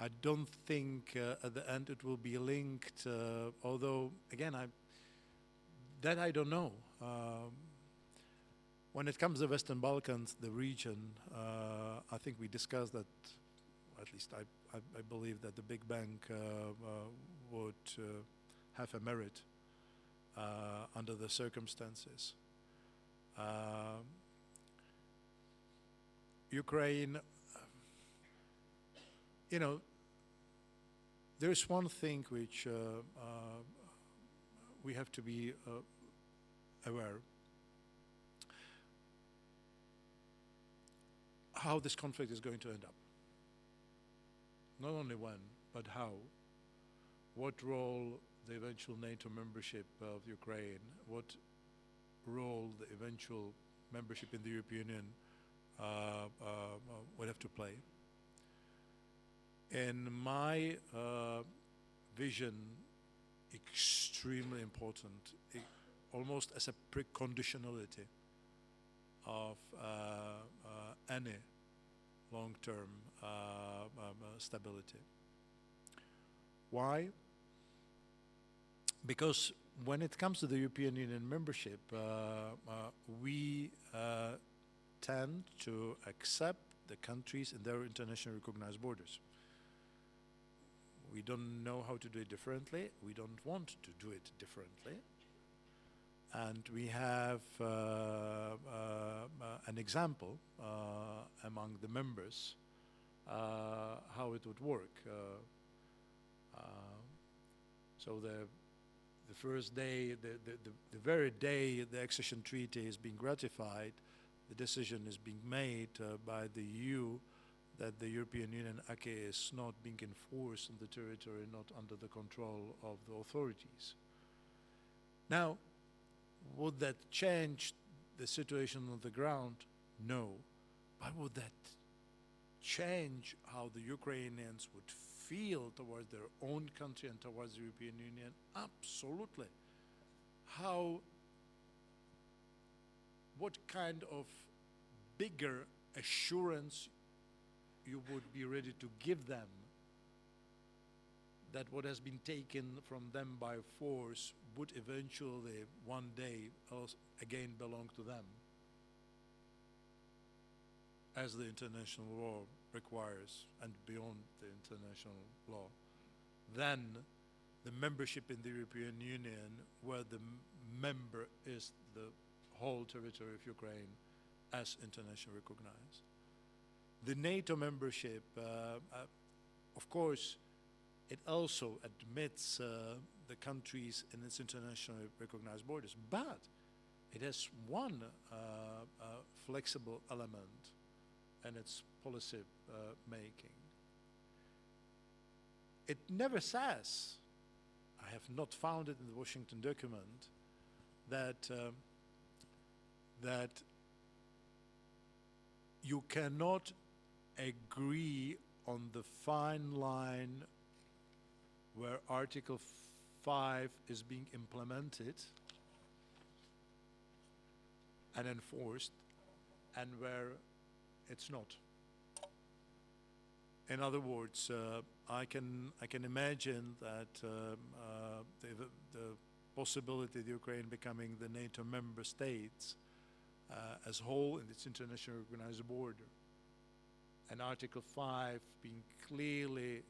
I don't think at the end it will be linked, although, again, that I don't know. when it comes to the Western Balkans, the region, I think we discussed that, at least I believe that the Big Bang would have a merit under the circumstances. Ukraine, you know, there is one thing which we have to be aware. How this conflict is going to end up. Not only when, but how. What role the eventual NATO membership of Ukraine, what role the eventual membership in the European Union would have to play. In my vision, extremely important, almost as a preconditionality of any long-term stability. Why? Because when it comes to the European Union membership, we tend to accept the countries in their internationally recognized borders. We don't know how to do it differently. We don't want to do it differently. And we have an example among the members how it would work. So the first day, the very day the accession treaty is being ratified, the decision is being made by the EU that the European Union acquis is not being enforced on the territory, not under the control of the authorities. Now, would that change the situation on the ground? No. But would that change how the Ukrainians would feel towards their own country and towards the European Union? Absolutely. What kind of bigger assurance you would be ready to give them that what has been taken from them by force would eventually one day again belong to them, as the international law requires and beyond the international law. Then the membership in the European Union, where the member is the whole territory of Ukraine as internationally recognized. The NATO membership, of course, it also admits the countries in its internationally recognized borders, but it has one flexible element in its policy making. It never says, I have not found it in the Washington document, that you cannot agree on the fine line where Article 5 is being implemented and enforced, and where it's not. In other words, I can imagine that the possibility of Ukraine becoming the NATO member states as whole in its internationally recognized border, and Article 5 being clearly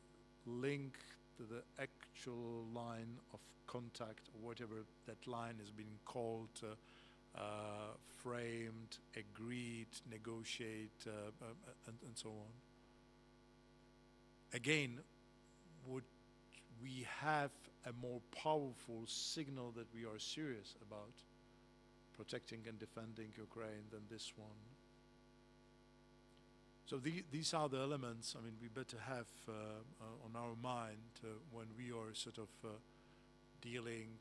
linked to the actual line of contact, or whatever that line is being called, framed, agreed, negotiate, and so on. Again, would we have a more powerful signal that we are serious about protecting and defending Ukraine than this one? So these are the elements, I mean, we better have on our mind when we are sort of dealing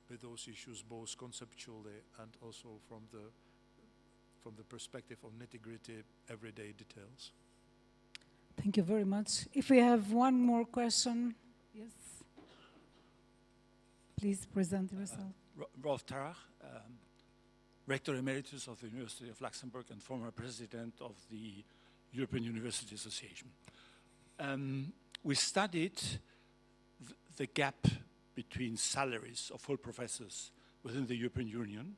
with those issues, both conceptually and also from the perspective of nitty-gritty everyday details.
Thank you very much. If we have one more question, yes. Please present yourself.
Rolf Tarach, Rector Emeritus of the University of Luxembourg and former President of the European University Association. We studied the gap between salaries of full professors within the European Union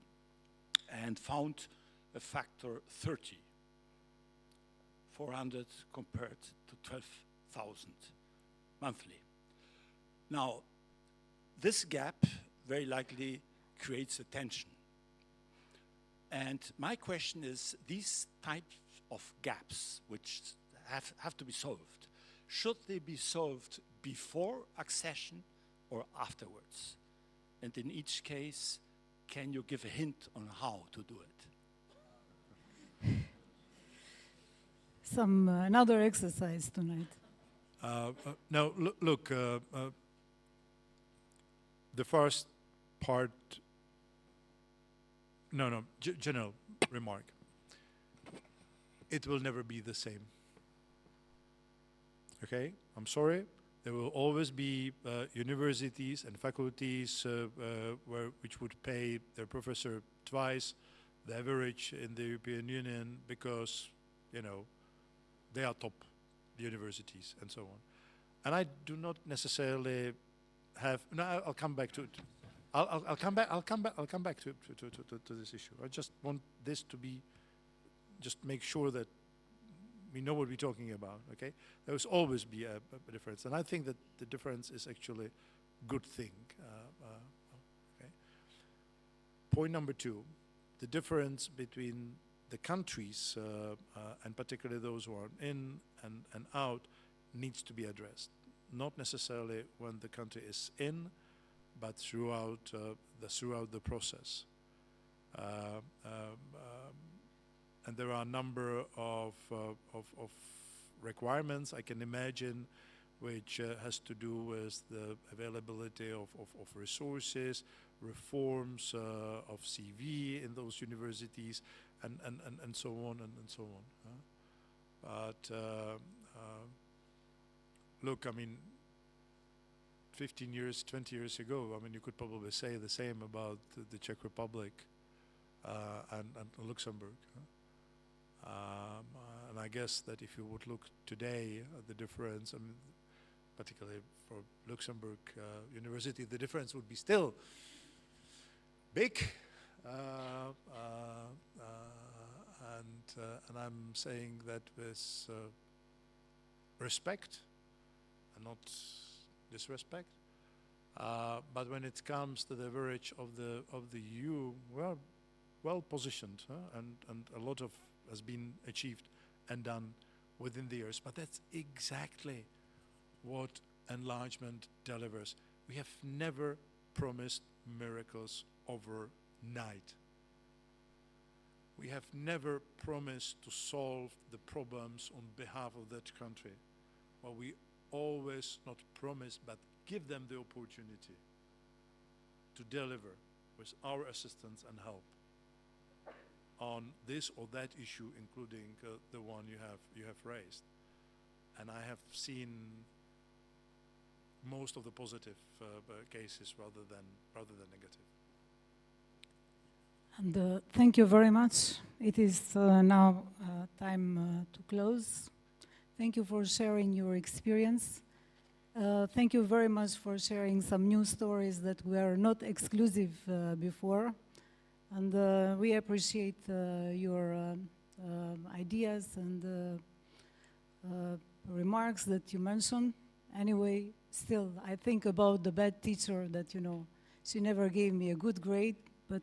and found a factor 30, 400 compared to 12,000 monthly. Now, this gap very likely creates a tension. And my question is, these types of gaps which have to be solved, should they be solved before accession or afterwards? And in each case, can you give a hint on how to do it?
Another exercise tonight.
No, look, the first part, general remark. It will never be the same. Okay, I'm sorry. There will always be universities and faculties which would pay their professor twice the average in the European Union because, you know, they are top universities and so on. And I do not necessarily have. No, I'll come back to it. I'll come back to this issue. I just want this to be. Just make sure that we know what we're talking about. Okay, there will always be a difference, and I think that the difference is actually a good thing. Okay. Point number two: the difference between the countries, and particularly those who are in and out, needs to be addressed. Not necessarily when the country is in, but throughout the process. And there are a number of requirements I can imagine, which has to do with the availability of resources, reforms of CV in those universities, and so on and so on. But look, I mean, 15 years, 20 years ago, I mean, you could probably say the same about the Czech Republic and Luxembourg. And I guess that if you would look today at the difference, I mean, particularly for Luxembourg University, the difference would be still big. And I'm saying that with respect and not disrespect. But when it comes to the average of the EU, we're well positioned, and a lot of has been achieved and done within the years. But that's exactly what enlargement delivers. We have never promised miracles overnight. We have never promised to solve the problems on behalf of that country. Well, we always not promise, but give them the opportunity to deliver with our assistance and help on this or that issue, including the one you have raised. And I have seen most of the positive cases rather than negative.
And thank you very much. It is now time to close. Thank you for sharing your experience. Thank you very much for sharing some new stories that were not exclusive before. And we appreciate your ideas and remarks that you mentioned. Anyway, still, I think about the bad teacher that, you know, she never gave me a good grade, but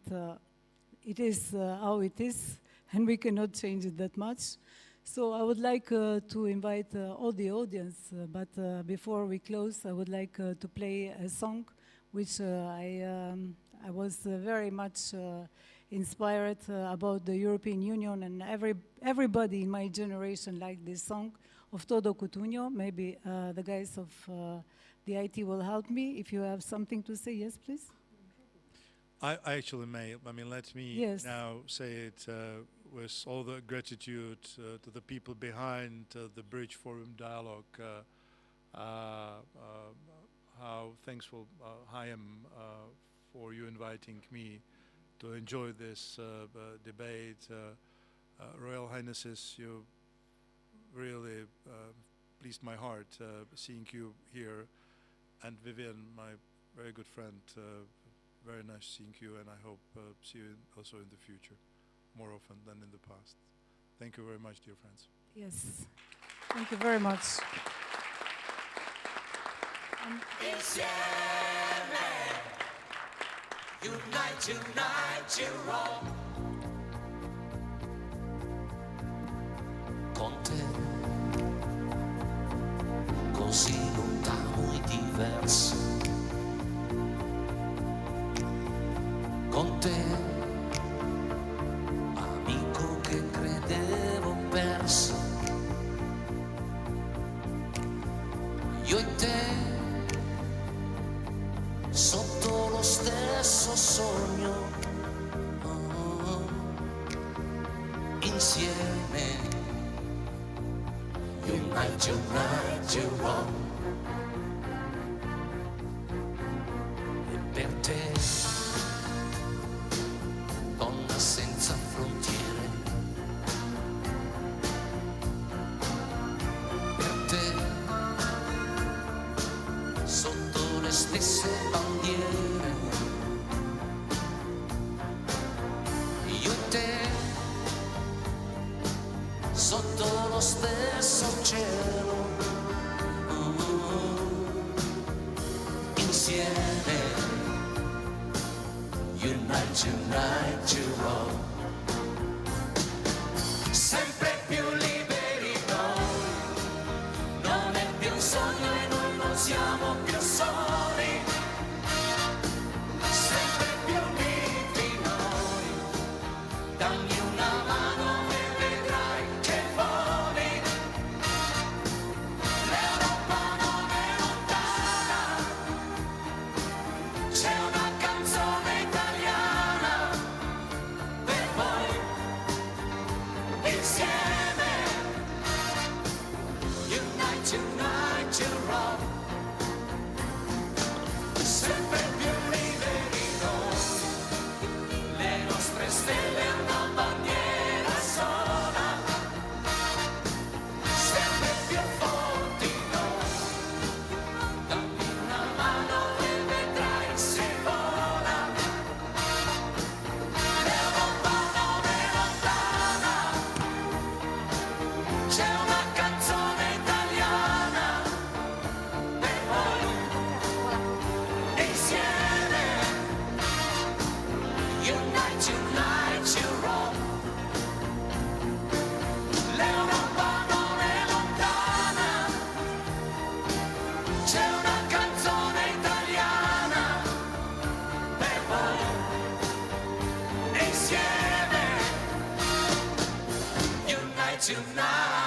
it is how it is, and we cannot change it that much. So I would like to invite all the audience, but before we close, I would like to play a song which I was very much inspired about the European Union, and everybody in my generation liked this song of Todo Cutugno. Maybe the guys of the IT will help me. If you have something to say, yes, please.
I actually may. I mean, let me now say it with all the gratitude to the people behind the Bridge Forum Dialogue. How thankful I am for you inviting me to enjoy this debate. Royal Highnesses, you really pleased my heart seeing you here, and Vivian, my very good friend, very nice seeing you, and I hope see you also in the future, more often than in the past. Thank you very much, dear friends.
Yes, thank you very much.
Insieme, unite, unite Europe. Con te, così lontano e diverso. Con te, amico che credevo perso. Io e te, sotto lo stesso sogno, insieme, unite, unite Europe. E per te, donna senza frontiere, per te, sotto le stesse bandiere, io e te, sotto lo stesso cielo, insieme, unite, unite Europe. Sempre più liberi noi, non è più un sogno e noi non siamo più soli. Sempre più uniti noi, dammi una mano e vedrai che voli. L'Europa non è lontana, c'è una canzone italiana per voi. Insieme, unite, unite Europe. Sempre più liberi noi, le nostre stelle una bandiera sola. Sempre più forti noi, dammi una mano e vedrai se vola. L'Europa non è lontana, c'è una canzone italiana per voi. Insieme, unite, unite Europe. L'Europa non è lontana, c'è una canzone italiana per voi. Insieme, unite, unite.